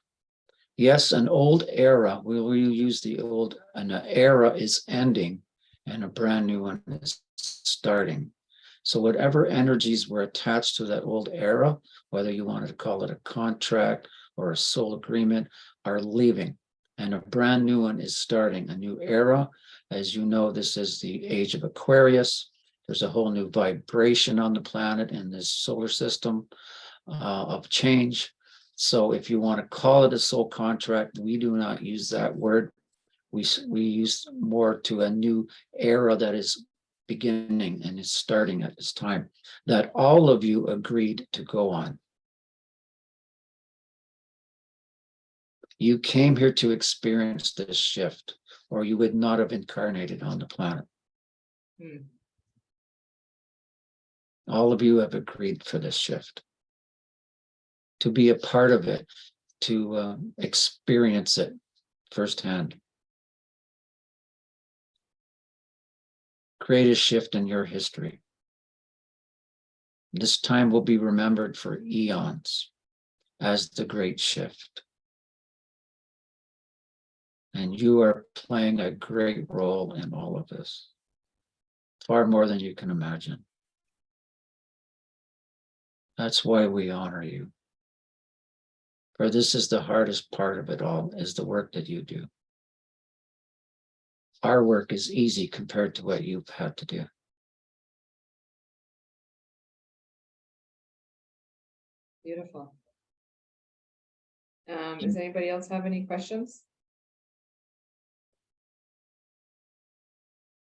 [SPEAKER 2] Yes, an old era. We will use the old, an era is ending and a brand new one is starting. So whatever energies were attached to that old era, whether you wanted to call it a contract or a soul agreement, are leaving. And a brand new one is starting, a new era. As you know, this is the age of Aquarius. There's a whole new vibration on the planet in this solar system of change. So if you want to call it a soul contract, we do not use that word. We use more to a new era that is beginning and is starting at this time, that all of you agreed to go on. You came here to experience this shift, or you would not have incarnated on the planet.
[SPEAKER 1] Hmm.
[SPEAKER 2] All of you have agreed for this shift, to be a part of it, to experience it firsthand. Create a shift in your history. This time will be remembered for eons as the great shift. And you are playing a great role in all of this, far more than you can imagine. That's why we honor you. For this is the hardest part of it all, is the work that you do. Our work is easy compared to what you've had to do.
[SPEAKER 1] Beautiful. Does anybody else have any questions?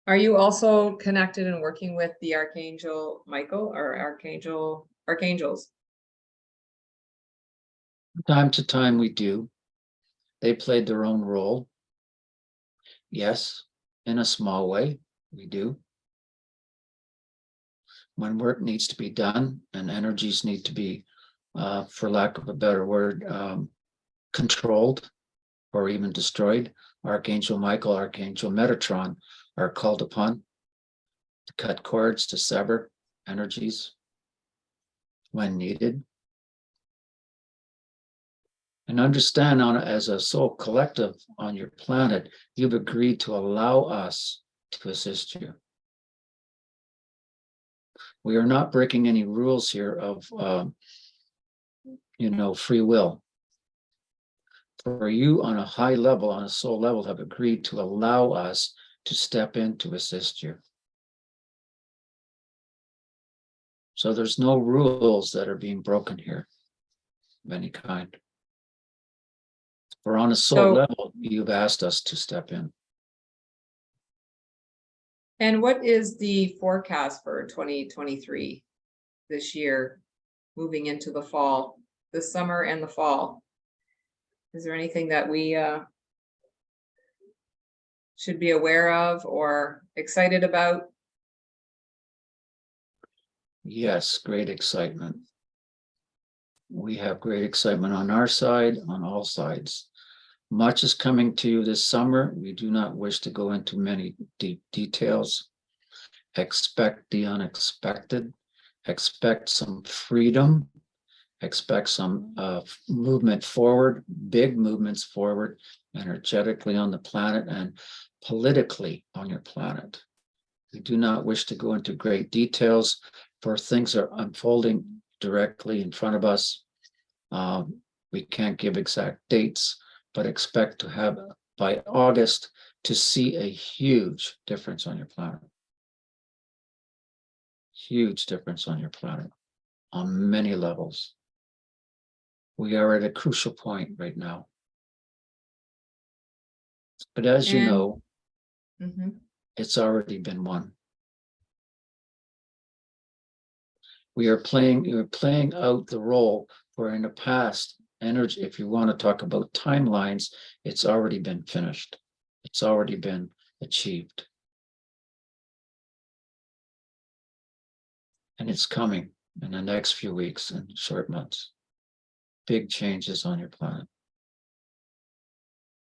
[SPEAKER 1] Are you also connected and working with the Archangel Michael or archangels?
[SPEAKER 2] From time to time we do. They played their own role. Yes, in a small way, we do. When work needs to be done and energies need to be, for lack of a better word, controlled or even destroyed, Archangel Michael, Archangel Metatron are called upon to cut cords, to sever energies when needed. And understand, as a soul collective on your planet, you've agreed to allow us to assist you. We are not breaking any rules here of, free will. For you on a high level, on a soul level, have agreed to allow us to step in to assist you. So there's no rules that are being broken here of any kind. For on a soul level, you've asked us to step in.
[SPEAKER 1] And what is the forecast for 2023 this year, moving into the fall, the summer and the fall? Is there anything that we should be aware of or excited about?
[SPEAKER 2] Yes, great excitement. We have great excitement on our side, on all sides. Much is coming to you this summer. We do not wish to go into many deep details. Expect the unexpected. Expect some freedom. Expect some movement forward, big movements forward, energetically on the planet and politically on your planet. We do not wish to go into great details, for things are unfolding directly in front of us. We can't give exact dates, but expect to have by August to see a huge difference on your planet. Huge difference on your planet on many levels. We are at a crucial point right now. But as you know, it's already been won. You're playing out the role where in the past, energy, if you want to talk about timelines, it's already been finished. It's already been achieved. And it's coming in the next few weeks and short months. Big changes on your planet.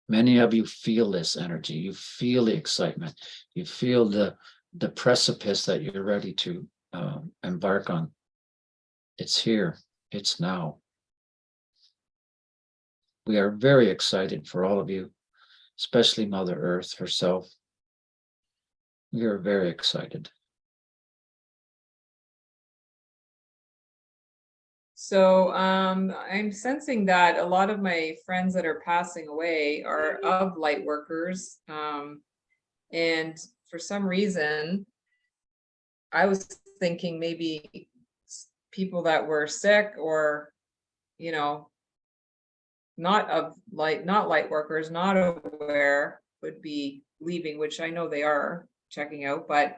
[SPEAKER 2] Many of you feel this energy. You feel the excitement. You feel the precipice that you're ready to embark on. It's here. It's now. We are very excited for all of you, especially Mother Earth herself. We are very excited.
[SPEAKER 1] So I'm sensing that a lot of my friends that are passing away are of light workers. And for some reason, I was thinking maybe people that were sick or, not light workers, not aware. would be leaving, which I know they are checking out, but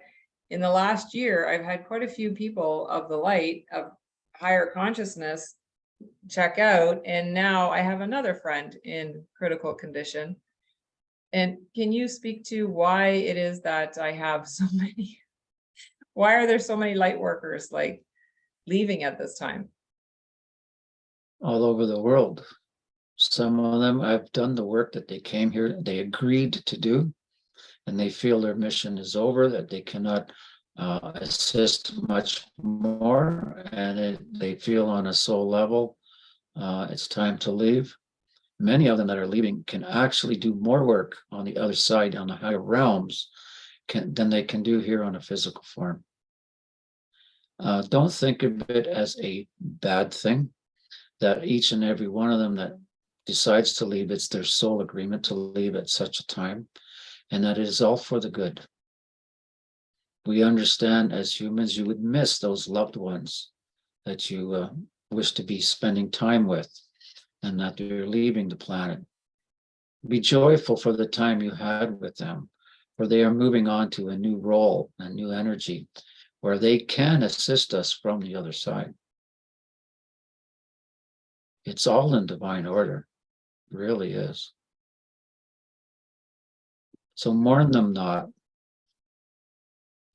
[SPEAKER 1] in the last year, I've had quite a few people of the light of higher consciousness check out, and now I have another friend in critical condition. And can you speak to why it is that I have so many, why are there so many light workers like leaving at this time?
[SPEAKER 2] All over the world. Some of them have done the work that they came here, they agreed to do, and they feel their mission is over, that they cannot assist much more, and they feel on a soul level it's time to leave. Many of them that are leaving can actually do more work on the other side, on the higher realms, than they can do here on a physical form. Don't think of it as a bad thing, that each and every one of them that decides to leave, it's their soul agreement to leave at such a time, and that it is all for the good. We understand as humans, you would miss those loved ones that you wish to be spending time with, and that you're leaving the planet. Be joyful for the time you had with them, for they are moving on to a new role, a new energy, where they can assist us from the other side. It's all in divine order, it really is. So mourn them not.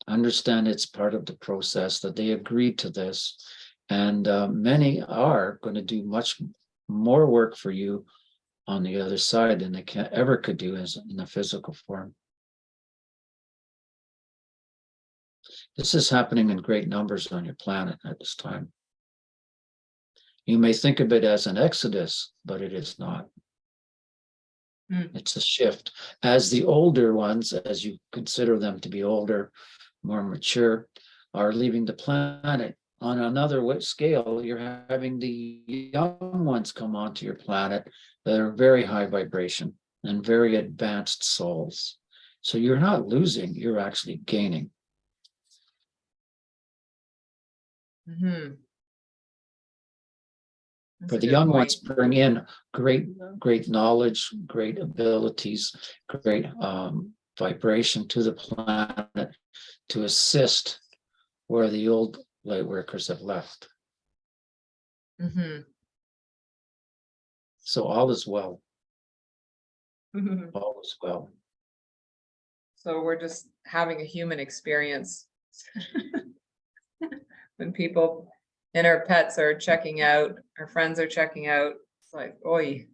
[SPEAKER 2] Understand it's part of the process, that they agreed to this, and many are going to do much more work for you on the other side than they ever could do as in a physical form. This is happening in great numbers on your planet at this time. You may think of it as an exodus, but it is not. It's a shift. As the older ones, as you consider them to be older, more mature, are leaving the planet. On another scale, you're having the young ones come onto your planet that are very high vibration and very advanced souls. So you're not losing, you're actually gaining.
[SPEAKER 1] Mm-hmm.
[SPEAKER 2] For the young ones, bring in great knowledge, great abilities, great vibration to the planet to assist where the old light workers have left.
[SPEAKER 1] Mm-hmm.
[SPEAKER 2] So all is well.
[SPEAKER 1] Mm-hmm.
[SPEAKER 2] All is well.
[SPEAKER 1] So we're just having a human experience when people and our pets are checking out, our friends are checking out. It's like, oi.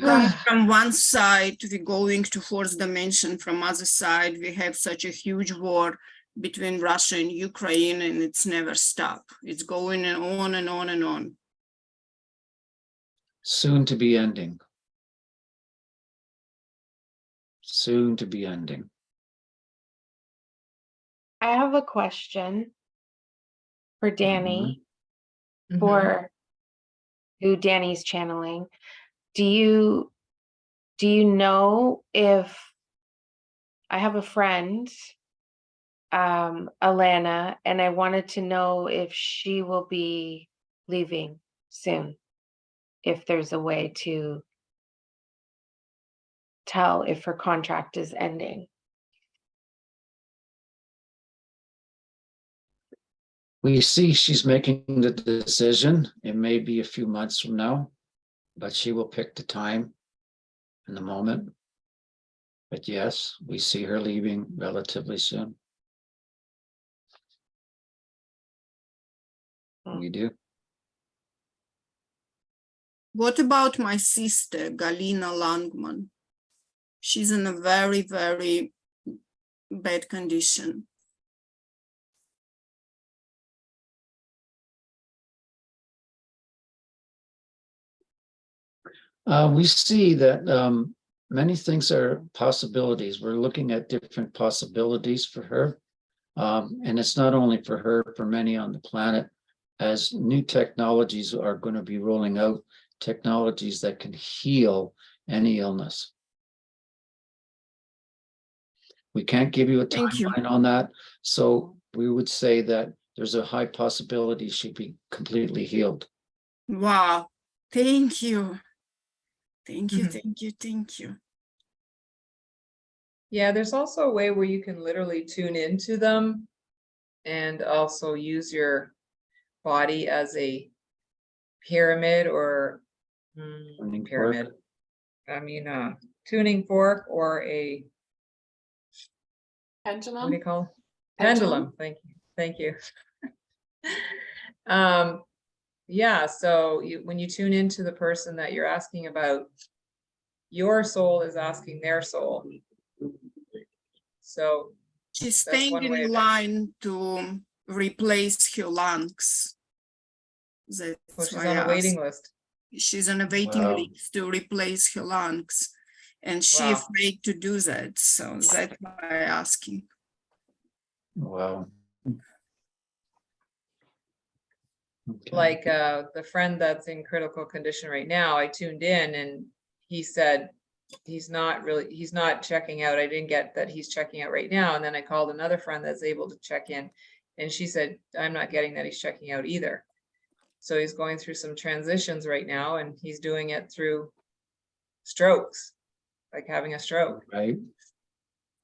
[SPEAKER 6] Come from one side, we're going to fourth dimension. From other side, we have such a huge war between Russia and Ukraine, and it's never stop. It's going on and on and on.
[SPEAKER 2] Soon to be ending. Soon to be ending.
[SPEAKER 7] I have a question for Danny,
[SPEAKER 1] Mhm.
[SPEAKER 7] for who Danny's channeling. Do you know if I have a friend, Alana, and I wanted to know if she will be leaving soon, if there's a way to tell if her contract is ending.
[SPEAKER 2] We see she's making the decision. It may be a few months from now, but she will pick the time and the moment. But yes, we see her leaving relatively soon. We do.
[SPEAKER 6] What about my sister, Galina Langman? She's in a very, very bad condition.
[SPEAKER 2] We see that many things are possibilities. We're looking at different possibilities for her. And it's not only for her, for many on the planet, as new technologies are going to be rolling out, technologies that can heal any illness. We can't give you a
[SPEAKER 6] Thank you.
[SPEAKER 2] timeline on that. So we would say that there's a high possibility she'd be completely healed.
[SPEAKER 6] Wow, thank you. Thank you,
[SPEAKER 1] Mhm.
[SPEAKER 6] thank you, thank you.
[SPEAKER 1] Yeah, there's also a way where you can literally tune into them and also use your body as a pyramid or
[SPEAKER 2] Tuning fork.
[SPEAKER 1] pyramid. I mean, tuning fork or a, what do you
[SPEAKER 8] Pendulum?
[SPEAKER 1] call it?
[SPEAKER 8] Pendulum?
[SPEAKER 1] Pendulum. Thank you. Yeah, so when you tune into the person that you're asking about, your soul is asking their soul. So
[SPEAKER 6] She's
[SPEAKER 1] that's
[SPEAKER 6] staying
[SPEAKER 1] one way
[SPEAKER 6] in
[SPEAKER 1] of it.
[SPEAKER 6] line to replace her lungs.
[SPEAKER 1] Well,
[SPEAKER 6] That's
[SPEAKER 1] she's
[SPEAKER 6] why
[SPEAKER 1] on
[SPEAKER 6] I
[SPEAKER 1] a waiting
[SPEAKER 6] asked.
[SPEAKER 1] list.
[SPEAKER 6] She's on a waiting
[SPEAKER 2] Wow.
[SPEAKER 6] list to replace her lungs. And she
[SPEAKER 1] Wow.
[SPEAKER 6] afraid to do that, so that's why I asking.
[SPEAKER 2] Wow. Okay.
[SPEAKER 1] Like the friend that's in critical condition right now, I tuned in and he said he's not checking out. I didn't get that he's checking out right now. And then I called another friend that's able to check in and she said, I'm not getting that he's checking out either. So he's going through some transitions right now and he's doing it through strokes, like having a stroke.
[SPEAKER 2] Right.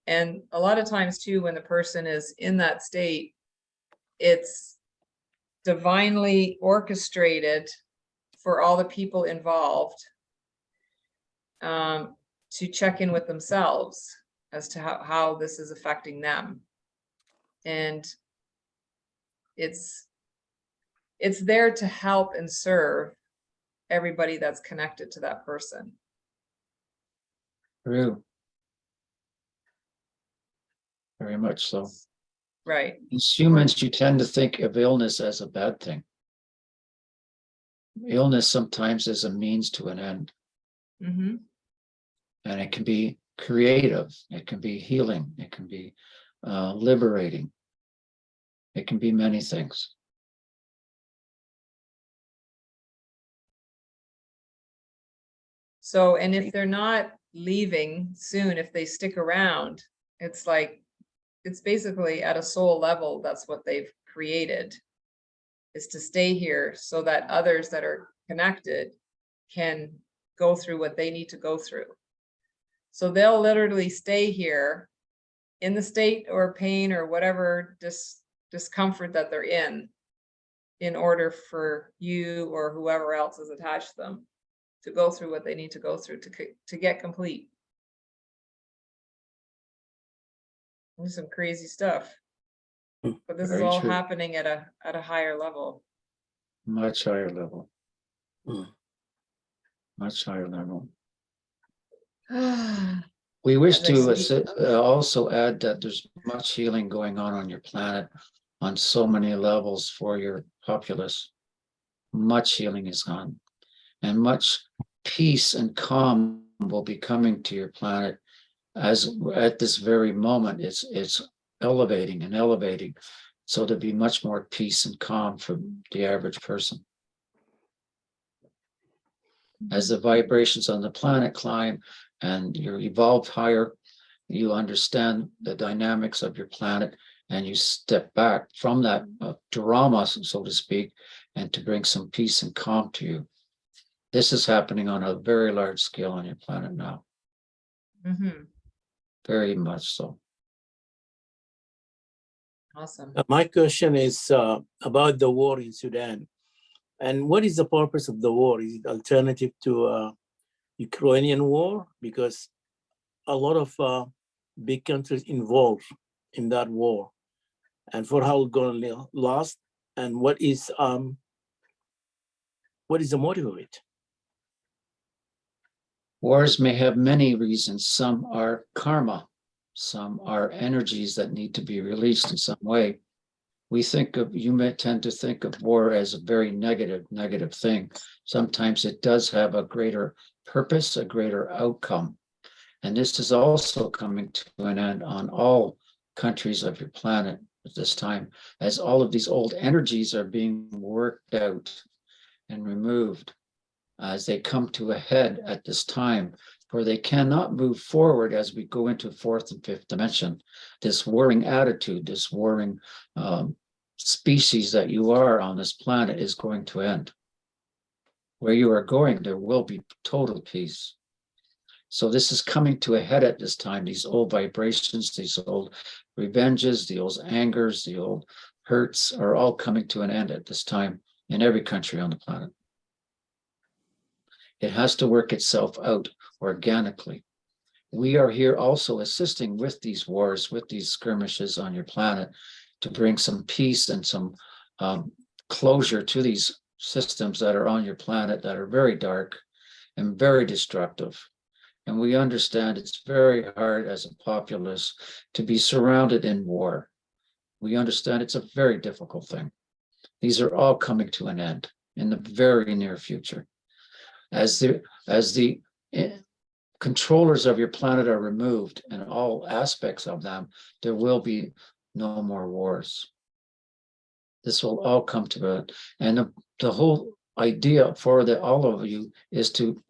[SPEAKER 1] And a lot of times too, when the person is in that state, it's divinely orchestrated for all the people involved to check in with themselves as to how this is affecting them. And it's there to help and serve everybody that's connected to that person.
[SPEAKER 2] True. Very much so.
[SPEAKER 1] Right.
[SPEAKER 2] As humans, you tend to think of illness as a bad thing. Illness sometimes is a means to an end.
[SPEAKER 1] Mm-hmm.
[SPEAKER 2] And it can be creative, it can be healing, it can be liberating. It can be many things.
[SPEAKER 1] So, and if they're not leaving soon, if they stick around, it's like, it's basically at a soul level, that's what they've created, is to stay here so that others that are connected can go through what they need to go through. So they'll literally stay here in the state or pain or whatever discomfort that they're in order for you or whoever else is attached to them to go through what they need to go through to get complete. There's some crazy stuff, but this is
[SPEAKER 2] Very
[SPEAKER 1] all
[SPEAKER 2] true.
[SPEAKER 1] happening at a higher level.
[SPEAKER 2] Much higher level.
[SPEAKER 9] Hmm.
[SPEAKER 2] Much higher level.
[SPEAKER 1] As
[SPEAKER 2] We wish
[SPEAKER 1] I
[SPEAKER 2] to
[SPEAKER 1] see,
[SPEAKER 2] also add that there's much healing going on your planet on so many levels for your populace. Much healing is on, and much peace and calm will be coming to your planet as at this very moment. It's elevating and elevating, so there'll be much more peace and calm for the average person. As the vibrations on the planet climb and you evolve higher, you understand the dynamics of your planet and you step back from that drama, so to speak, and to bring some peace and calm to you. This is happening on a very large scale on your planet now.
[SPEAKER 1] mm-hmm.
[SPEAKER 2] Very much so.
[SPEAKER 1] Awesome.
[SPEAKER 9] My question is about the war in Sudan. And what is the purpose of the war? Is it alternative to Ukrainian war? Because a lot of big countries involved in that war. And for how it's going to last? And what is the motive of it?
[SPEAKER 2] Wars may have many reasons. Some are karma. Some are energies that need to be released in some way. You may tend to think of war as a very negative thing. Sometimes it does have a greater purpose, a greater outcome. And this is also coming to an end on all countries of your planet at this time, as all of these old energies are being worked out and removed as they come to a head at this time, for they cannot move forward as we go into fourth and fifth dimension. This warring attitude, this warring species that you are on this planet is going to end. Where you are going, there will be total peace. So this is coming to a head at this time. These old vibrations, these old revenges, the old angers, the old hurts are all coming to an end at this time in every country on the planet. It has to work itself out organically. We are here also assisting with these wars, with these skirmishes on your planet to bring some peace and some closure to these systems that are on your planet that are very dark and very destructive. And we understand it's very hard as a populace to be surrounded in war. We understand it's a very difficult thing. These are all coming to an end in the very near future. As the controllers of your planet are removed and all aspects of them, there will be no more wars. This will all come to it. And the whole idea for all of you is to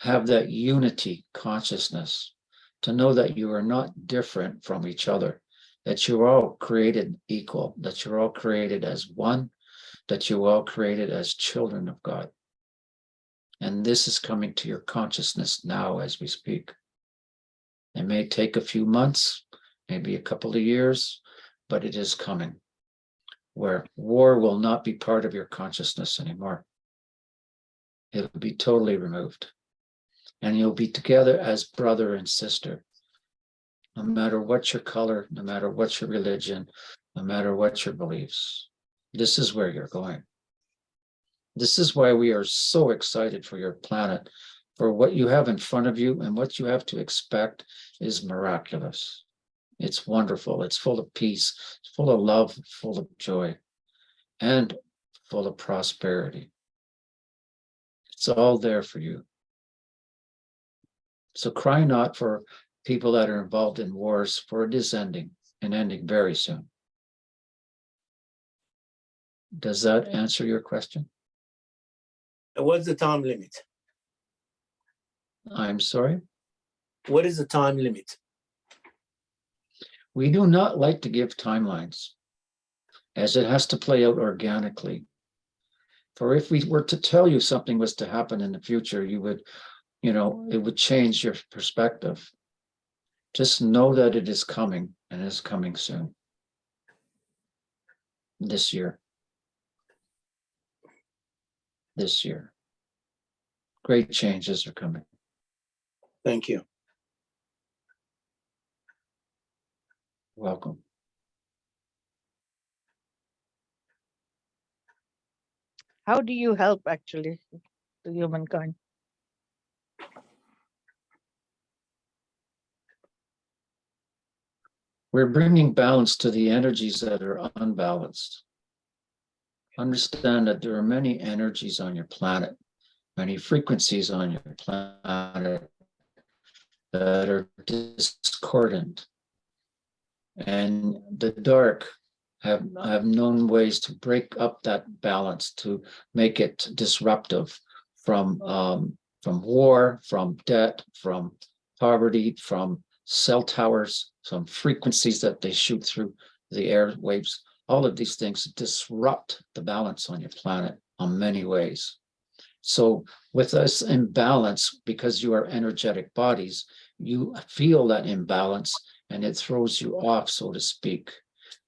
[SPEAKER 2] have that unity consciousness, to know that you are not different from each other, that you're all created equal, that you're all created as one, that you're all created as children of God. And this is coming to your consciousness now as we speak. It may take a few months, maybe a couple of years, but it is coming, where war will not be part of your consciousness anymore. It will be totally removed. And you'll be together as brother and sister, no matter what your color, no matter what your religion, no matter what your beliefs. This is where you're going. This is why we are so excited for your planet, for what you have in front of you, and what you have to expect is miraculous. It's wonderful. It's full of peace, it's full of love, full of joy, and full of prosperity. It's all there for you. So cry not for people that are involved in wars, for it is ending, and ending very soon. Does that answer your question?
[SPEAKER 9] What's the time limit?
[SPEAKER 2] I'm sorry?
[SPEAKER 9] What is the time limit?
[SPEAKER 2] We do not like to give timelines, as it has to play out organically. For if we were to tell you something was to happen in the future, you would, it would change your perspective. Just know that it is coming, and is coming soon. This year. This year. Great changes are coming.
[SPEAKER 9] Thank you.
[SPEAKER 2] Welcome.
[SPEAKER 3] How do you help actually to humankind?
[SPEAKER 2] We're bringing balance to the energies that are unbalanced. Understand that there are many energies on your planet, many frequencies on your planet that are discordant. And the dark have known ways to break up that balance, to make it disruptive from war, from debt, from poverty, from cell towers, some frequencies that they shoot through the airwaves. All of these things disrupt the balance on your planet on many ways. So with us in balance, because you are energetic bodies, you feel that imbalance and it throws you off, so to speak.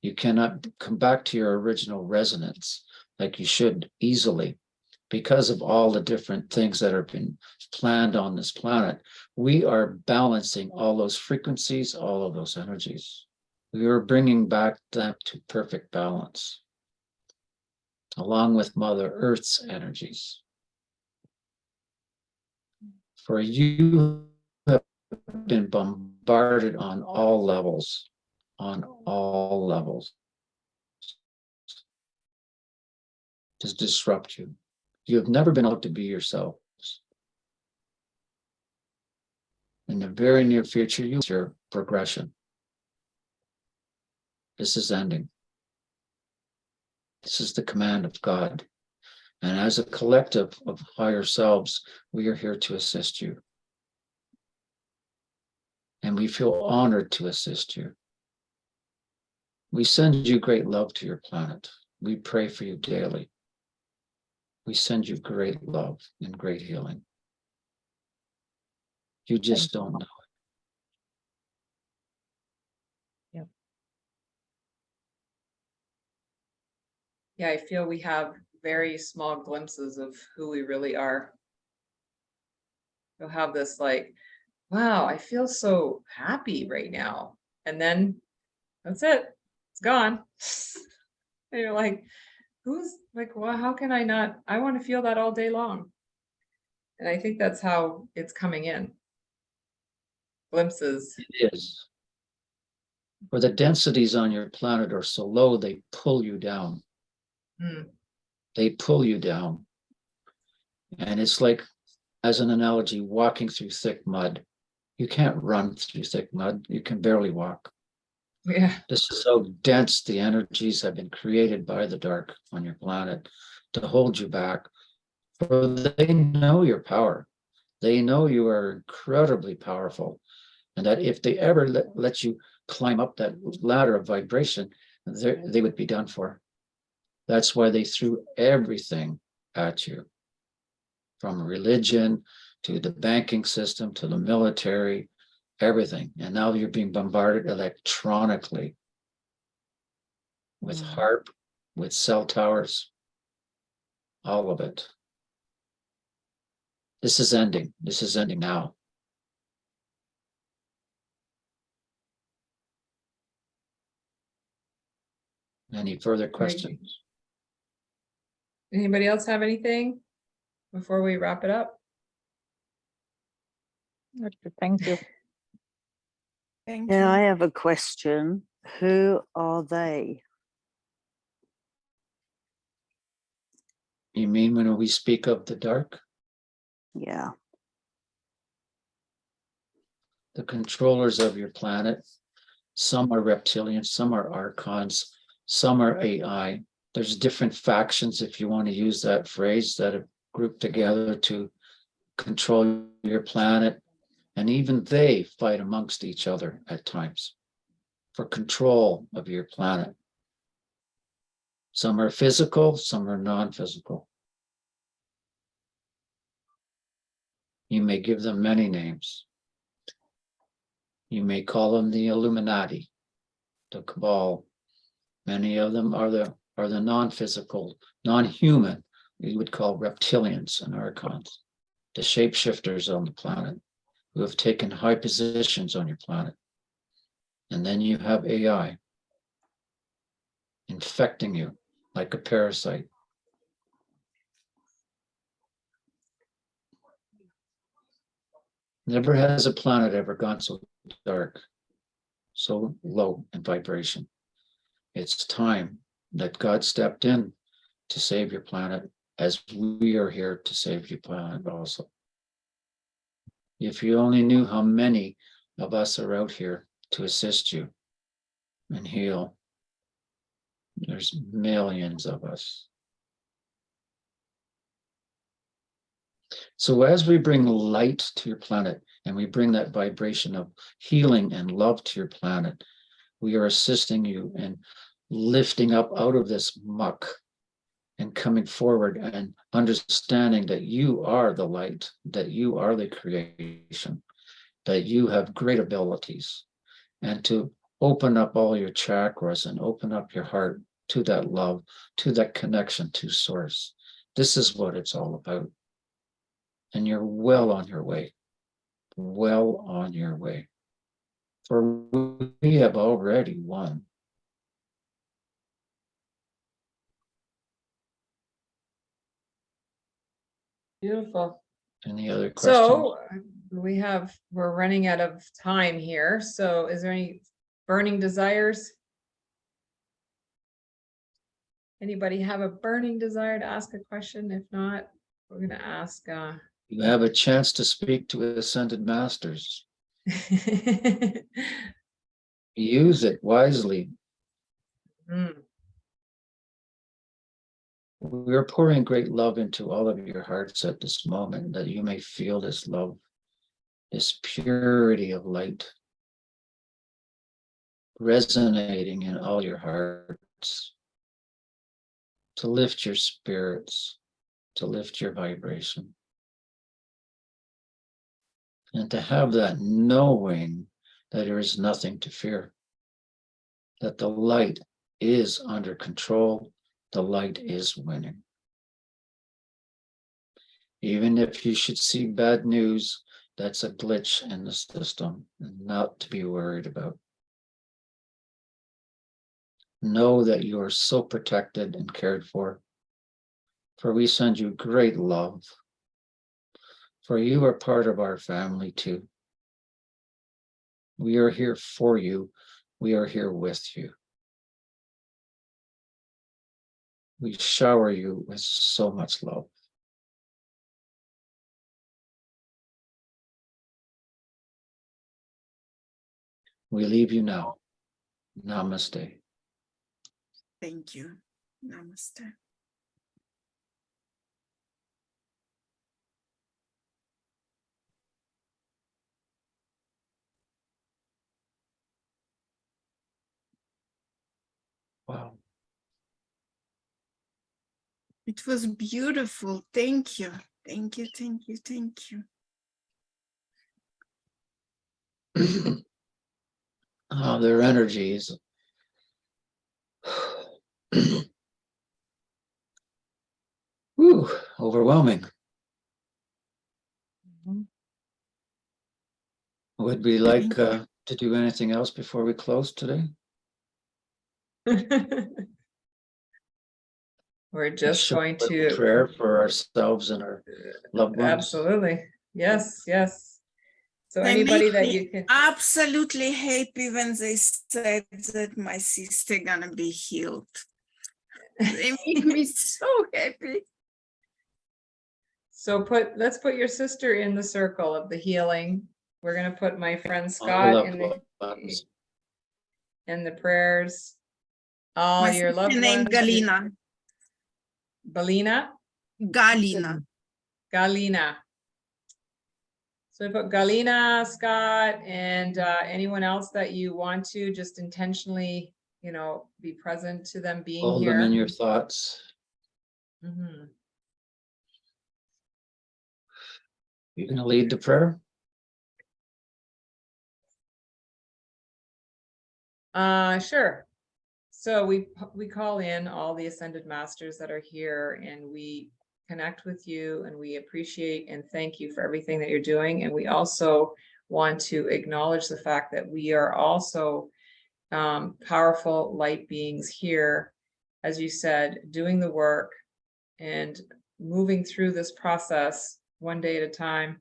[SPEAKER 2] You cannot come back to your original resonance like you should easily because of all the different things that have been planned on this planet. We are balancing all those frequencies, all of those energies. We are bringing back them to perfect balance, along with Mother Earth's energies. For you have been bombarded on all levels, to disrupt you. You have never been able to be yourselves. In the very near future, you your progression. This is ending. This is the command of God. And as a collective of higher selves, we are here to assist you. And we feel honored to assist you. We send you great love to your planet. We pray for you daily. We send you great love and great healing. You just don't know.
[SPEAKER 1] Yeah, I feel we have very small glimpses of who we really are. You'll have this like, wow, I feel so happy right now. And then that's it. It's gone. And you're like, who's like, well, how can I not? I want to feel that all day long. And I think that's how it's coming in. Glimpses.
[SPEAKER 2] It is. Where the densities on your planet are so low, they pull you down.
[SPEAKER 1] Mm.
[SPEAKER 2] They pull you down. And it's like, as an analogy, walking through thick mud. You can't run through thick mud. You can barely walk.
[SPEAKER 1] Yeah.
[SPEAKER 2] This is how dense the energies have been created by the dark on your planet to hold you back. For they know your power. They know you are incredibly powerful. And that if they ever let you climb up that ladder of vibration, they would be done for. That's why they threw everything at you, from religion to the banking system to the military, everything. And now you're being bombarded electronically with HARP, with cell towers, all of it. This is ending. This is ending now. Any further questions?
[SPEAKER 1] Anybody else have anything before we wrap it up?
[SPEAKER 3] Okay, thank you.
[SPEAKER 6] Thank
[SPEAKER 8] Yeah, I
[SPEAKER 6] you.
[SPEAKER 8] have a question. Who are they?
[SPEAKER 2] You mean when we speak of the dark?
[SPEAKER 8] Yeah.
[SPEAKER 2] The controllers of your planet. Some are reptilians, some are archons, some are AI. There's different factions, if you want to use that phrase, that have grouped together to control your planet. And even they fight amongst each other at times for control of your planet. Some are physical, some are non-physical. You may give them many names. You may call them the Illuminati, the Cabal. Many of them are the non-physical, non-human, we would call reptilians and archons, the shapeshifters on the planet who have taken high positions on your planet. And then you have AI infecting you like a parasite. Never has a planet ever gone so dark, so low in vibration. It's time that God stepped in to save your planet, as we are here to save your planet also. If you only knew how many of us are out here to assist you and heal. There's millions of us. So as we bring light to your planet and we bring that vibration of healing and love to your planet, we are assisting you in lifting up out of this muck and coming forward and understanding that you are the light, that you are the creation, that you have great abilities, and to open up all your chakras and open up your heart to that love, to that connection to source. This is what it's all about. And you're well on your way, well on your way. For we have already won.
[SPEAKER 1] Beautiful.
[SPEAKER 2] Any other questions?
[SPEAKER 1] So we're running out of time here. So is there any burning desires? Anybody have a burning desire to ask a question? If not, we're gonna ask
[SPEAKER 2] You have a chance to speak to ascended masters. Use it wisely.
[SPEAKER 1] Mm,
[SPEAKER 2] We're pouring great love into all of your hearts at this moment, that you may feel this love, this purity of light resonating in all your hearts to lift your spirits, to lift your vibration. And to have that knowing that there is nothing to fear, that the light is under control, the light is winning. Even if you should see bad news, that's a glitch in the system and not to be worried about. Know that you are so protected and cared for we send you great love. For you are part of our family too. We are here for you. We are here with you. We shower you with so much love. We leave you now. Namaste.
[SPEAKER 6] Thank you. Namaste.
[SPEAKER 2] Wow.
[SPEAKER 6] It was beautiful. Thank you. Thank you. Thank you. Thank you.
[SPEAKER 2] Oh, their energies. Whew, overwhelming.
[SPEAKER 3] Mhm.
[SPEAKER 2] Would we like to do anything else before we close today?
[SPEAKER 1] We're just
[SPEAKER 2] Short
[SPEAKER 1] going
[SPEAKER 2] little
[SPEAKER 1] to,
[SPEAKER 2] prayer for ourselves and our loved ones.
[SPEAKER 1] absolutely. Yes, yes. So
[SPEAKER 6] They
[SPEAKER 1] anybody
[SPEAKER 6] make
[SPEAKER 1] that
[SPEAKER 6] me
[SPEAKER 1] you can,
[SPEAKER 6] absolutely happy when they said that my sister gonna be healed. They make me so happy.
[SPEAKER 1] so let's put your sister in the circle of the healing. We're gonna put my friend
[SPEAKER 2] All
[SPEAKER 1] Scott
[SPEAKER 2] loved
[SPEAKER 1] in
[SPEAKER 2] ones.
[SPEAKER 1] the prayers. All
[SPEAKER 6] My
[SPEAKER 1] your
[SPEAKER 6] sister
[SPEAKER 1] loved
[SPEAKER 6] named
[SPEAKER 1] ones.
[SPEAKER 6] Galina.
[SPEAKER 1] Belina,
[SPEAKER 6] Galina.
[SPEAKER 1] Galina. So we put Galina, Scott, and anyone else that you want to just intentionally, be present to them being
[SPEAKER 2] Hold
[SPEAKER 1] here.
[SPEAKER 2] them in your thoughts.
[SPEAKER 1] Mhm.
[SPEAKER 2] You're going to lead the prayer?
[SPEAKER 1] Sure. So we call in all the ascended masters that are here, and we connect with you, and we appreciate and thank you for everything that you're doing. And we also want to acknowledge the fact that we are also powerful light beings here, as you said, doing the work and moving through this process one day at a time,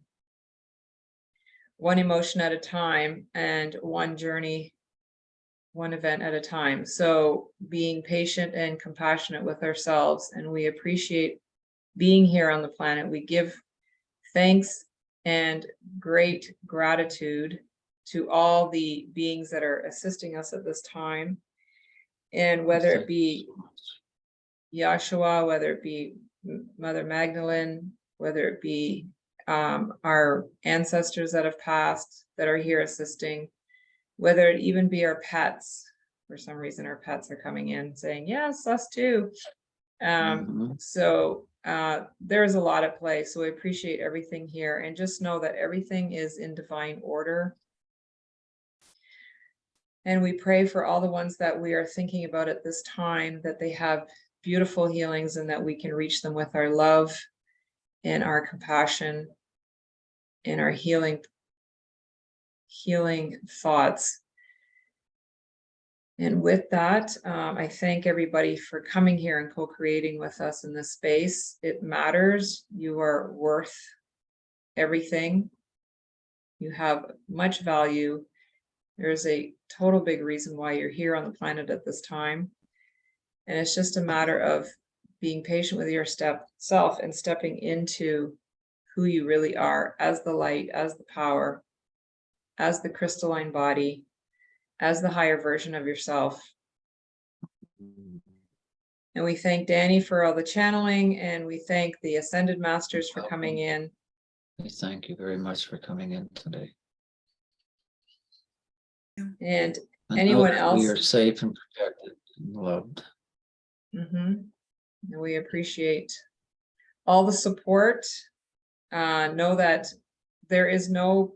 [SPEAKER 1] one emotion at a time, and one journey, one event at a time. So being patient and compassionate with ourselves, and we appreciate being here on the planet. We give thanks and great gratitude to all the beings that are assisting us at this time. And whether it be Yahshua, whether it be Mother Magdalene, whether it be our ancestors that have passed that are here assisting, whether it even be our pets. For some reason, our pets are coming in saying, yes, us too. So there's a lot at play. So I appreciate everything here, and just know that everything is in divine order. And we pray for all the ones that we are thinking about at this time, that they have beautiful healings and that we can reach them with our love and our compassion and our healing thoughts. And with that, I thank everybody for coming here and co-creating with us in this space. It matters. You are worth everything. You have much value. There's a total big reason why you're here on the planet at this time. And it's just a matter of being patient with yourself and stepping into who you really are as the light, as the power, as the crystalline body, as the higher version of yourself. And we thank Danny for all the channeling, and we thank the Ascended Masters for coming in.
[SPEAKER 2] We thank you very much for coming in today.
[SPEAKER 1] And
[SPEAKER 2] And
[SPEAKER 1] anyone
[SPEAKER 2] know that
[SPEAKER 1] else.
[SPEAKER 2] we are safe and protected and loved.
[SPEAKER 1] And we appreciate all the support. Know that there is no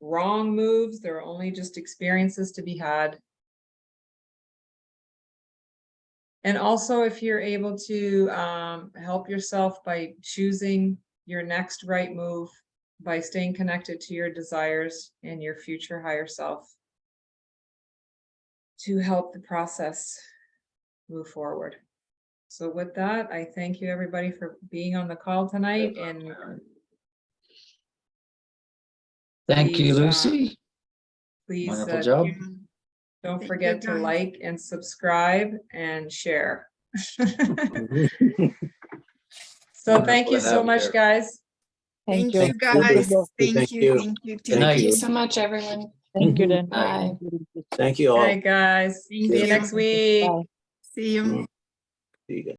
[SPEAKER 1] wrong moves. There are only just experiences to be had. And also, if you're able to help yourself by choosing your next right move, by staying connected to your desires and your future higher self, to help the process move forward. So with that, I thank you everybody for being on the call tonight, and
[SPEAKER 2] Thank you,
[SPEAKER 1] Please,
[SPEAKER 2] Lucy.
[SPEAKER 1] please
[SPEAKER 2] Wonderful job.
[SPEAKER 1] don't
[SPEAKER 6] Thank
[SPEAKER 1] forget
[SPEAKER 6] you,
[SPEAKER 1] to
[SPEAKER 6] guys.
[SPEAKER 1] like and subscribe and share. So thank
[SPEAKER 2] Wonderful
[SPEAKER 1] you
[SPEAKER 2] to
[SPEAKER 1] so
[SPEAKER 2] have you
[SPEAKER 1] much,
[SPEAKER 2] here.
[SPEAKER 1] guys.
[SPEAKER 5] Thank
[SPEAKER 6] Thank
[SPEAKER 5] you.
[SPEAKER 6] you, guys.
[SPEAKER 9] Thank
[SPEAKER 6] Thank
[SPEAKER 9] Thank
[SPEAKER 6] you,
[SPEAKER 9] you.
[SPEAKER 6] thank you,
[SPEAKER 2] Good
[SPEAKER 6] thank
[SPEAKER 2] night.
[SPEAKER 10] Thank you
[SPEAKER 6] you.
[SPEAKER 10] so much, everyone.
[SPEAKER 3] Thank you then.
[SPEAKER 10] Bye.
[SPEAKER 9] Thank you
[SPEAKER 1] All
[SPEAKER 9] all.
[SPEAKER 1] right, guys.
[SPEAKER 6] Thank
[SPEAKER 1] See you
[SPEAKER 6] you.
[SPEAKER 1] next week.
[SPEAKER 3] Bye.
[SPEAKER 6] See you.
[SPEAKER 9] See you guys.